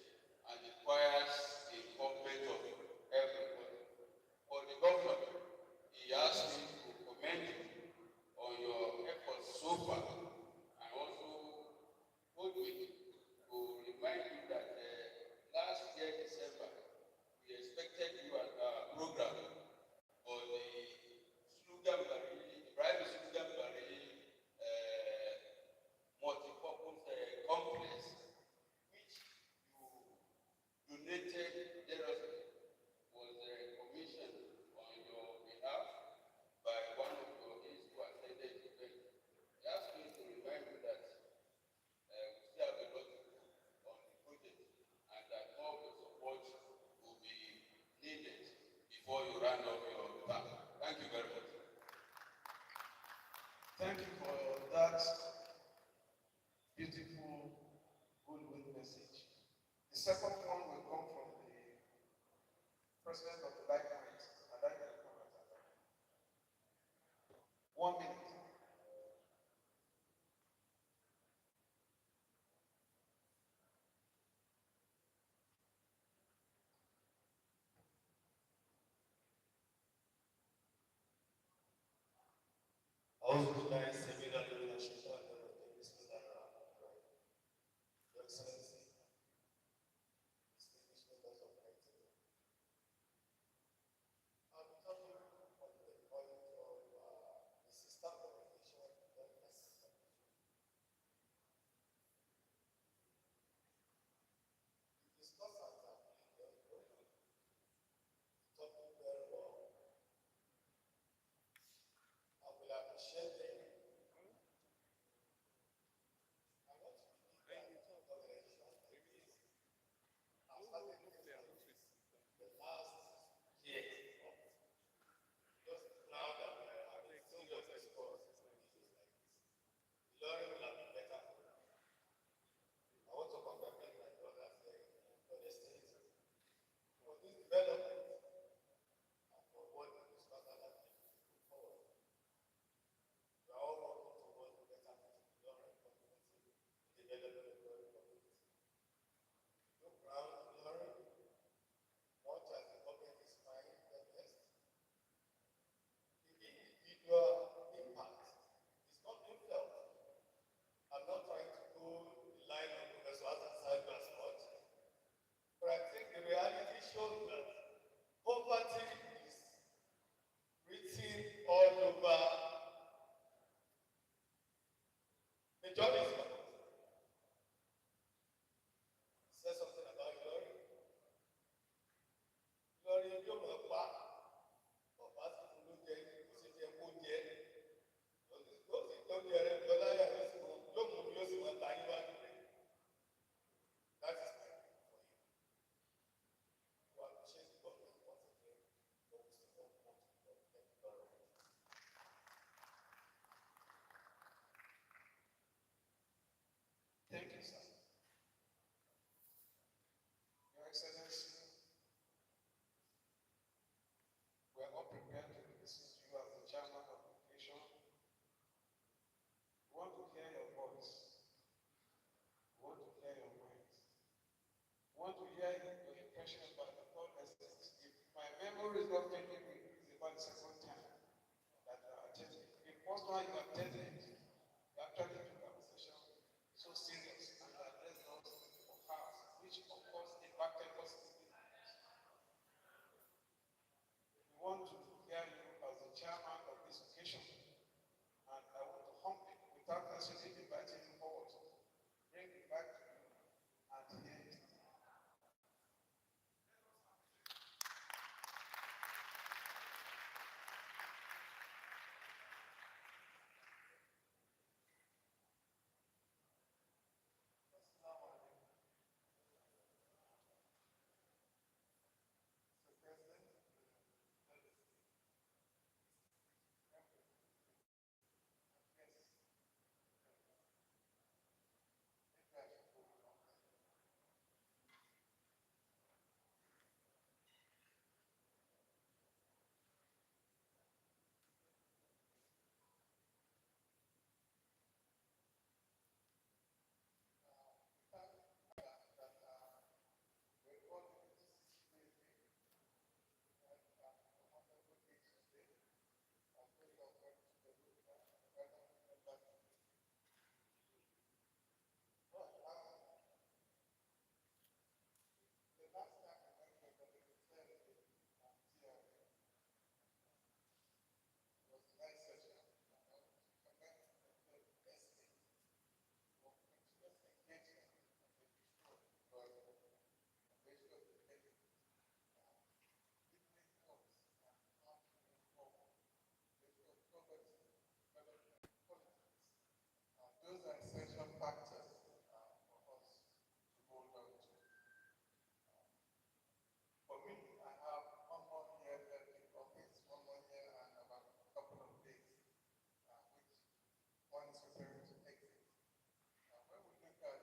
and requires the involvement of everybody. For the governor, he asked me to commend you on your efforts so far, and also told me to remind you that last year, December, we expected you at our program for the Ibrahim Slogan Barry multi-purpose complex, which you donated generously, was commissioned on your behalf by one of your aides who attended the event. He asked me to remind you that we still have a lot to do on the project and that more of your support will be needed before you round off your term. Thank you very much. Thank you for that beautiful goodwill message. The second one will come from the President of the Like Mind. I'd like to come at that. 1 minute. أعوذ بالله السميع العليم من الشيطان الرجيم بسم الله الرحمن الرحيم. Your Excellency, distinguished members of the Executive, I'll be talking on the point of the sister organization wellness. The discussants have been very well, talking very well. I will appreciate them. I want to believe that the organization like this has started the last year. Just now that we are having serious discourse on issues like this, Ilorin will have been better. I want to congratulate my brothers for the state for this development and for what the discussant has been put forward. We are all working towards the betterment of the Ilorin community, the development of the Ilorin community. Look around Ilorin, much as the government is trying their best, the individual impact is not being felt. I'm not trying to go the line of Professor Hassan as much, but I think the reality shows that poverty is written all over majority. Say something about Ilorin. Ilorin yóò mọ̀ pa ọ̀pá sí fún ló jẹ kó sì jẹ kó jẹ ó sì tó jẹ rẹ lọ́láyà ló sì mọ̀ yóò mú mi ó sì mọ̀ ta níwájú rẹ̀. That is my view for you. You appreciate the government once again, but we still want more to be done. Thank you very much. Thank you, sir. Your Excellency, we are all prepared to listen to you as the chairman of the occasion. We want to hear your voice. We want to hear your mind. We want to hear your impression about the third estate. If my memory is not failing me, it's about the second time that you are attending. The first one you attended, you actually took our session so serious and addressed us for house, which of course impacted us. We want to hear you as the chairman of this occasion, and I want to humbly, without necessarily inviting you forward, bring it back to you and hear it. Mr. President, those are essential factors for us to hold on to. For me, I have one more year left in office, 1 more year and about a couple of days, which one is preparing to exit. When we look at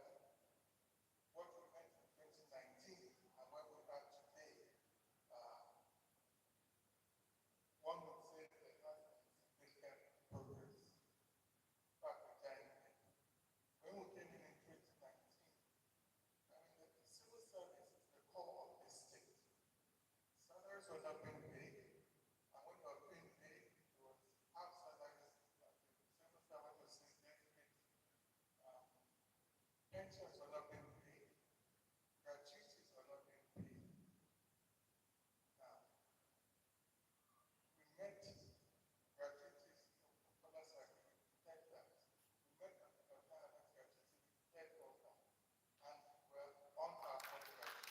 what we went in 2019 and where we are today, one would say there has been significant progress. In fact, a giant leap. When we came in 2019, I mean, the civil service is the core of this state. Salaries were not being paid, and when they were being paid, it was half salaries that the civil servant was saying pensions were not being paid, gratuities were not being paid. Now, we met gratuities, scholars agree, that. We met retirement gratuities, all that, and we're on our contract.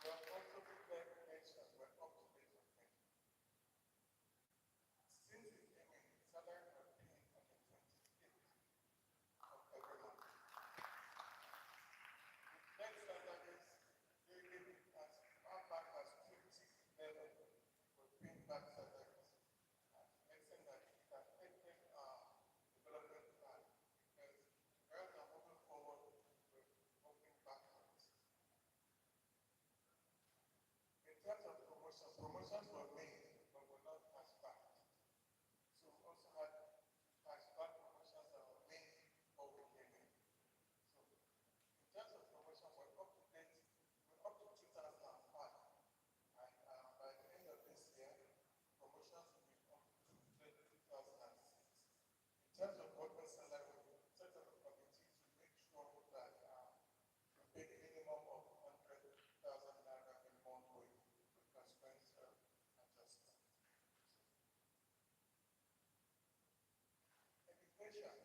We have also prepared pensions, we're up to date on pensions. Since we came in, salaries were paid on the 28th of every month. Next salaries, during as far back as 2011, were paying back salaries. Extent that it affected our development plan because rather than moving forward, we're moving backwards. In terms of promotions were made, but were not as fast. So we also had fast promotions that were made before we came in. So in terms of promotion, we're up to date. We're up to 2005, and by the end of this year, promotions will be up to 2006. In terms of worker salary, we set up a committee to make sure that we pay a minimum of 100,000 naira minimum wage with consequent adjustment. Education.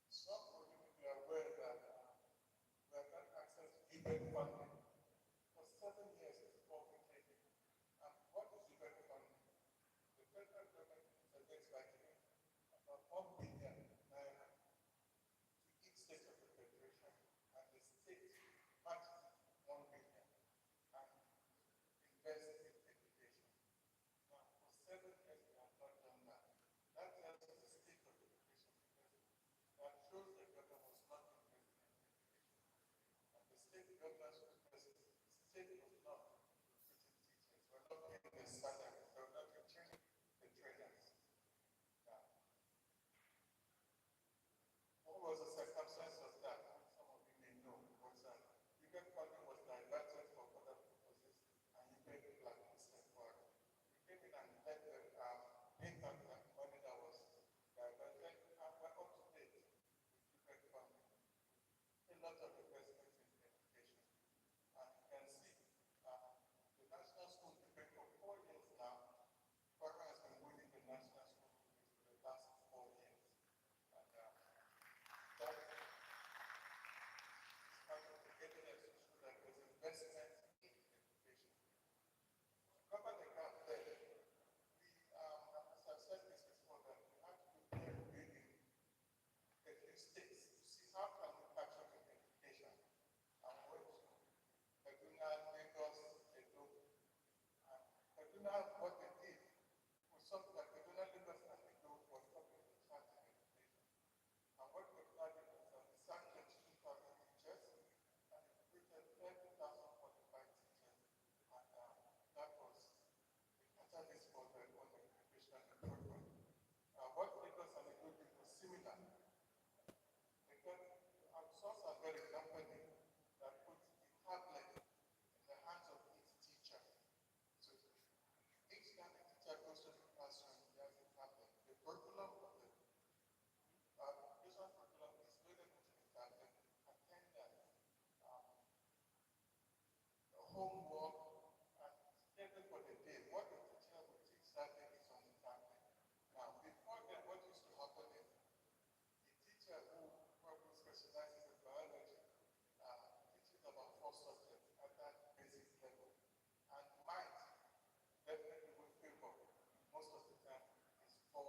Some of you may be aware that we have not access to EBED funding for 7 years before we came in. What is EBED funding? The federal government intervenes by giving about 1 billion naira to each state of the federation, and the state matches 1 billion and invests in education. Now, for 7 years, we have not done that. That tells us the state of education because that shows the government was not investing in education. And the state government was investing, the state was not recruiting teachers, we're not paying their salaries, they were not returning the trainers. Now, what was the circumstance of that? Some of you may know was that EBED funding was diverted for other purposes, and EBED blacklisted for it. We came in and let them pay back that money that was diverted, and we're up to date with EBED funding. A lot of investments in education. And you can see the national school debate for 4 years now. Kwara has been winning the national school debate for the last 4 years. And that is part of the evidence to show that there's investment in education. To cover the gap there, we, as I've said this before, that we have to do peer reviewing a few states to see how can we capture the education. And went to Kaduna, Lagos, Edo. And Kaduna, what they did was something that Kaduna, Lagos, and Edo was something to start in education. And what Kaduna did was that they signed 22,000 teachers and they created 30,000 qualified teachers. And that was the catalyst for the education improvement. What Lagos and Edo did was similar. Because outsource has got a company that puts a tablet in the hands of each teacher. So each time a teacher goes to the classroom, he has a tablet. The curriculum of the education curriculum is loaded into the tablet, attendance, homework, and schedule for the day. What the teacher will teach that day is on the tablet. Now, before then, what used to happen is a teacher who probably specializes in biology teaches about 4 subjects at that basic level, and might definitely will favor most of the time is 4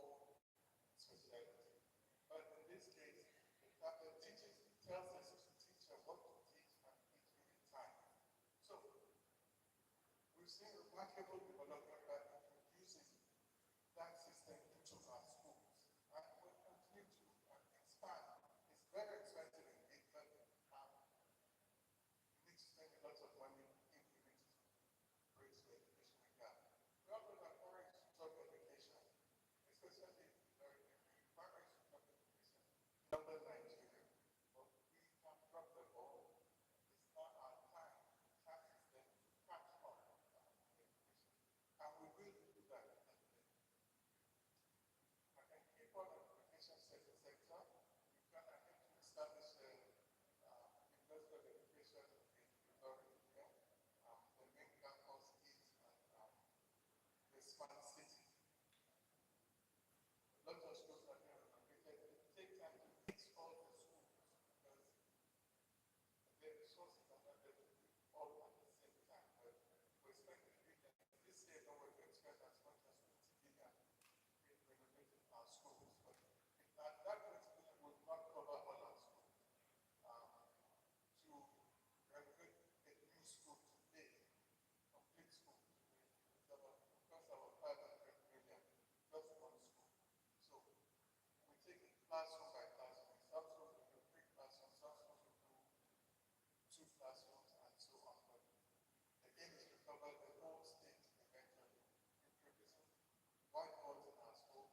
tells us to teach them what to teach and teach within time. So we've seen remarkable development by introducing that system into our schools. And we'll continue to expand. It's very expensive indeed, but you need to spend a lot of money if you need to bridge the education gap. We also encourage top education, especially primary school education in northern Nigeria. But we have dropped the ball. It's not our time. Tax system to catch up education. And we will do that. I can keep on education sector. We can attempt to establish the University of Education in Ilorin here. The main campus is the smart city. A lot of schools are being renovated. It takes time to fix all the schools because the resources are not there to do all at the same time. But we expect the billions. This year, no, we expect as much as 20 billion in renovating our schools. But that 20 billion will not cover all our schools. To renovate a new school today, complete school today, it's about cost about 500 million, just one school. So we take it classroom by classroom. Some schools will do 3 classrooms, some schools will do 2 classrooms, and so on. But the aim is to cover the whole state eventually. Introducing whiteboards in our school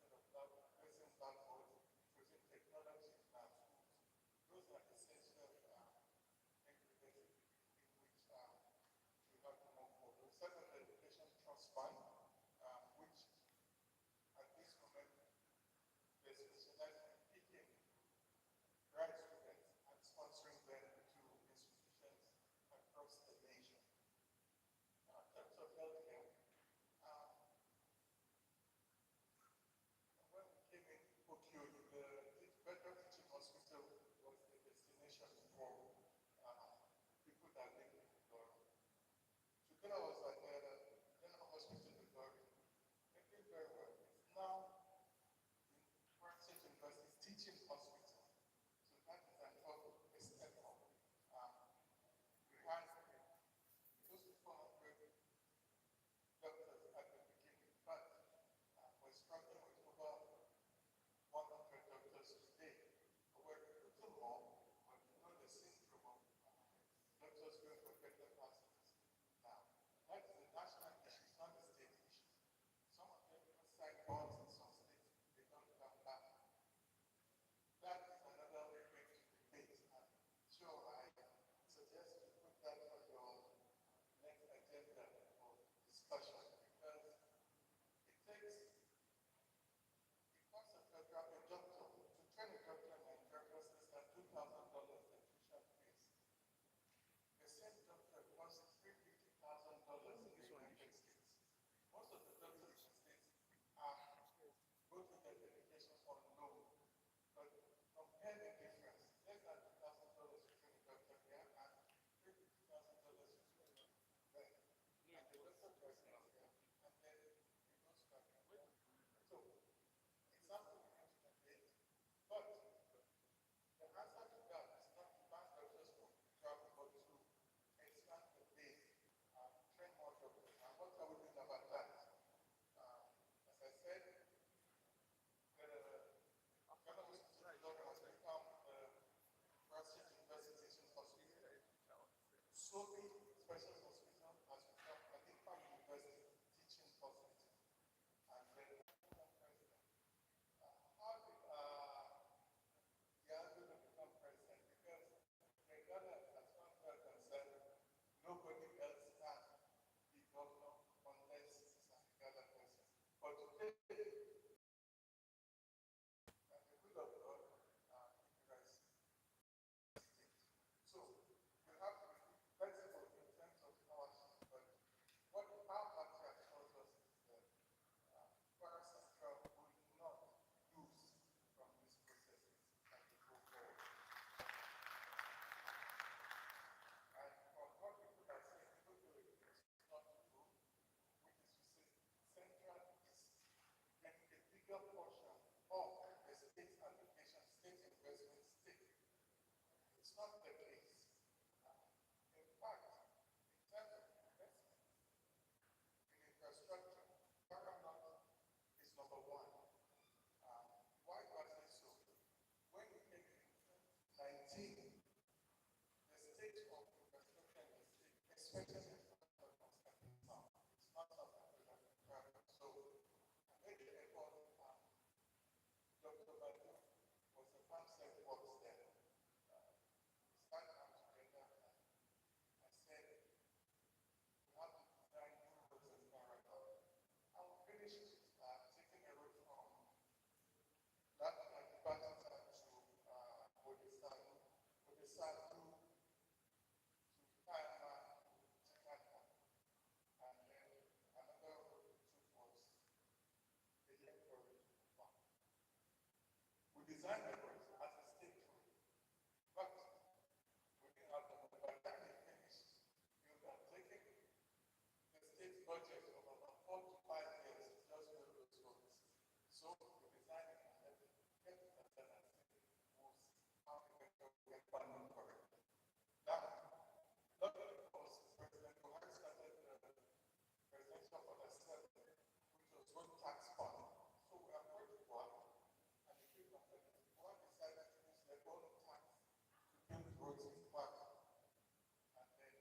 instead of placing blackboards, introducing technology in our schools. Those are essential ingredients in which we have to move forward. We set up the Education Trust Fund, which at this moment they specialize in picking bright students and sponsoring them to institutions across the nation. In terms of healthcare, when we came in Tokyo, the Federal Teaching Hospital was the destination for people that live in Ilorin. Today I was at the General Hospital in Ilorin. They did very well. It's now State University's teaching hospital. So that is an a step up. We had close to 400 doctors at the beginning, but we're struggling with over 100 doctors today. We're recruiting more, but you know the syndrome of doctors going for better classes. Now, that is a national issue, it's not a state issue. Some of them even sign bonds in some states, they don't come back. That is another big debate. And sure, I suggest you put that on your next agenda for discussion because it costs a doctor to train a doctor in Nigeria costs less than $2,000 in tuition fees. The same doctor costs $350,000 in the United States. Most of the doctors in the States go to get education on loan. But compare the difference. Less than $2,000 to train a doctor here and $350,000 to train a doctor there. And the doctor goes here and then he goes back. So it's something we have to debate. But the answer to that is not to ban doctors from travel, but to expand the base and train more doctors. And what are we doing about that? As I said, the Ghana Hospital has become the State University Teaching Hospital. Sobi Special Hospital has become Adipa University Teaching Hospital. And then not the case. In fact, in terms of investment in infrastructure, Paramount is number one. Why was it so? When we came in 2019, the state of infrastructure in the state, especially in part of Moscow, it's not South Africa. So I made the effort. Dr. Badu was the farm set works there. We sat down together and I said, we have to design new roads in Paramount. And we finished it, taking a road from Batata to Bodisatu to Kayama to Jakarta. And then another road we took was the Ilorin Emirate. We designed the roads as a state road, but we didn't have the money. By the time we finished, we would have taken the state budget of about 4 to 5 years to just build those roads. So we designed it and then kept it as an asset. We'll see how we can get funding for it. Now, luckily for us, President Buhari started the presidential order 7, which was road tax fund. So we approached Buhari and the people of Buhari decided to use their own tax to build roads in Kwara. And then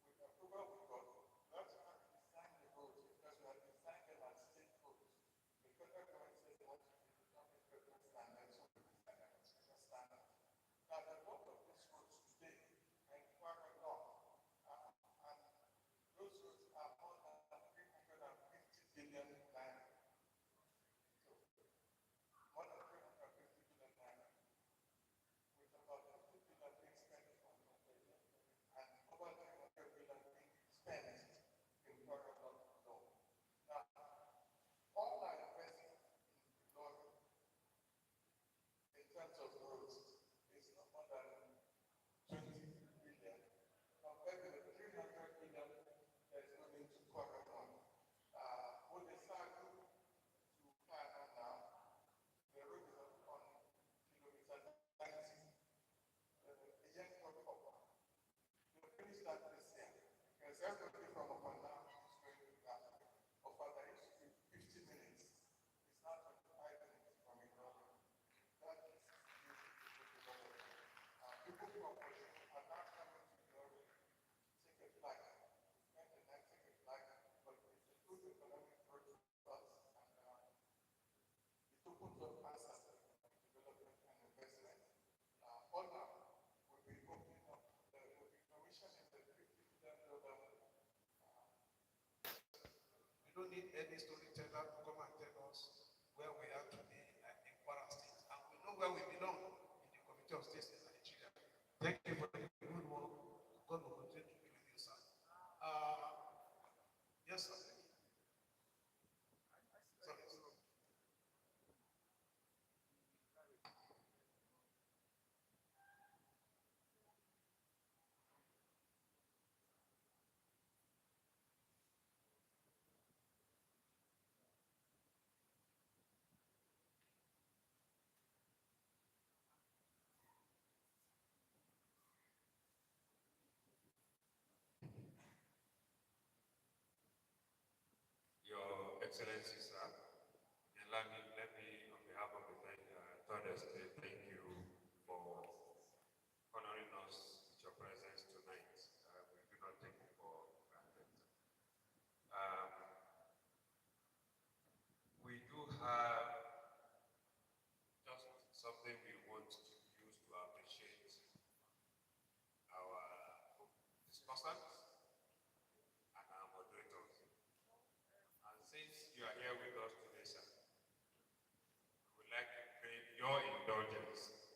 with the approval we got, we also had to design the roads because we had designed them as state roads. The federal government says they want to be becoming federal standards, so we designed them as federal standards. Now, the bulk of these roads today are in Kwara North, and those roads are more than 350 billion naira. So, more than 350 billion naira, with about 50 billion being spent on Nigeria and over 300 billion being spent in Kwara North alone. Now, all our investment in Ilorin in terms of roads is not more than 20 billion compared to the 300 billion that is going into Kwara North. Bodisatu to Kano now, the road is on kilometer 90. A young copper. We'll finish that this year. Because everybody from Okanda is going to that. Okanda used to be 50 minutes. It's now 25 minutes from Ilorin. That is beautiful development. People from Osun are now coming to Ilorin, take a flight, spend the night, take a flight, but it's a good economic growth for us. And it opens up access to economic development and investment. Honor will be opening up, will be commissioning the $50 billion. We don't need any storyteller to come and tell us where we are today in Kwara State. And we know where we belong in the Committee of States in Nigeria. Thank you for the good work. God will continue to be with you, sir. Yes, sir. Sorry. Your Excellency, sir, and let me, on behalf of the third estate, thank you for honoring us with your presence tonight. We do not take it for granted. We do have just something we want to use to appreciate our discussants and our moderators. And since you are here with us today, sir, we would like to crave your indulgence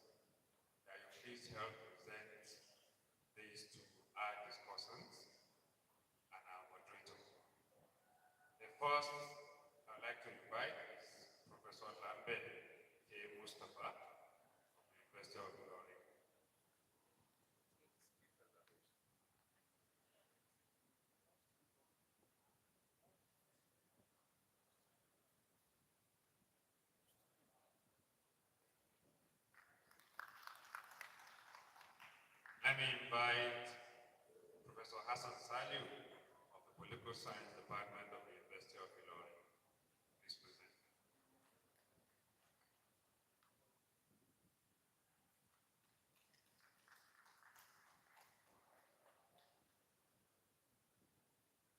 that you please help present these to our discussants and our moderators. The first I'd like to invite is Professor Lambert K. Mustafa from the University of Ilorin. me invite Professor Hassan Saliu of the Political Science Department of the University of Ilorin. Please present.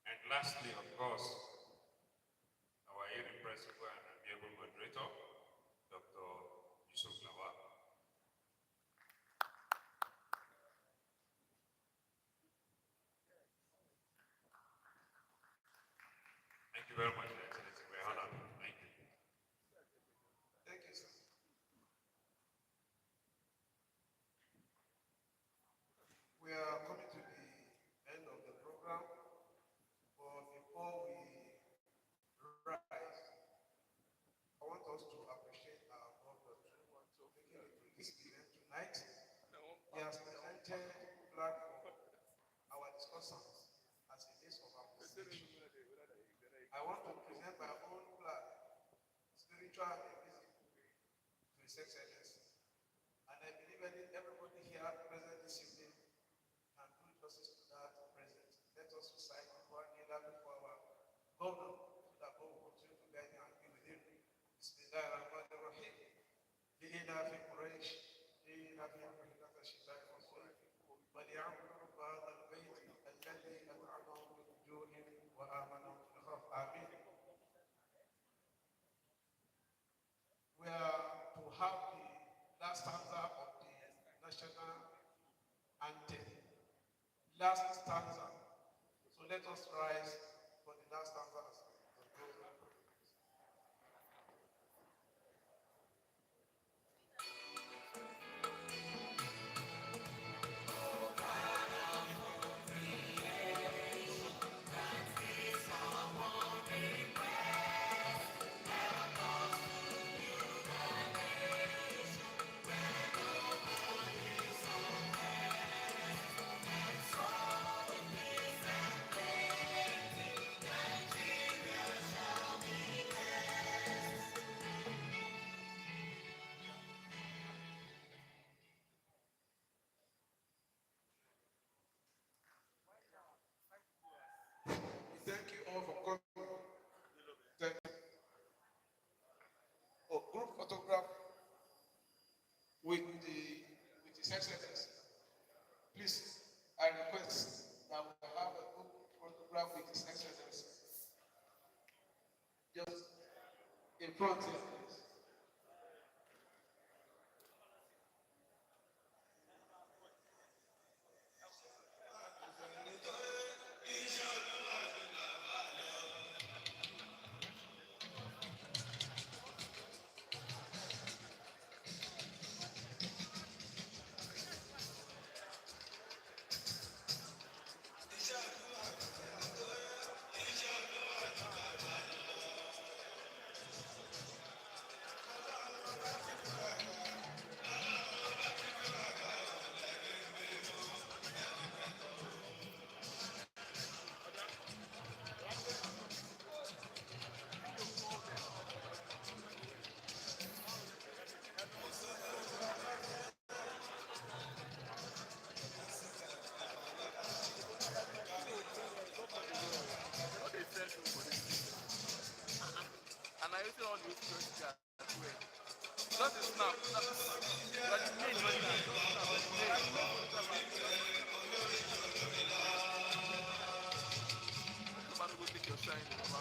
And lastly, of course, our irrepressible and amiable moderator, Dr. Yusuf Lawal. Thank you very much, Your Excellency. We're honored. Thank you. Thank you, sir. We are coming to the end of the program, but before we rise, I want us to appreciate our brother for making it to this event tonight. He has presented platform our discussions as a base of our presentation. I want to present my own flag, spiritual and invisible, to His Excellency. And I believe everybody here present this evening can do justice to that present. Let us recite before our governor, so that God will continue to guide him and be with him. Bismillahirrahmanirrahim. لإلاف قريش إيلافهم رحلة الشتاء والصيف وليعبدوا رب هذا البيت الذي أطعمهم من جوع وآمنهم من خوف. آمين. We are to have the last stanza of the national anthem. Last stanza. So let us rise for the last stanza. Thank you all for coming. Thank you. Oh, group photograph with His Excellency. Please, I request that we have a group photograph with His Excellency. Just in front here, please. And I used all those questions as well. Just a snap. But the main one is go take your shine.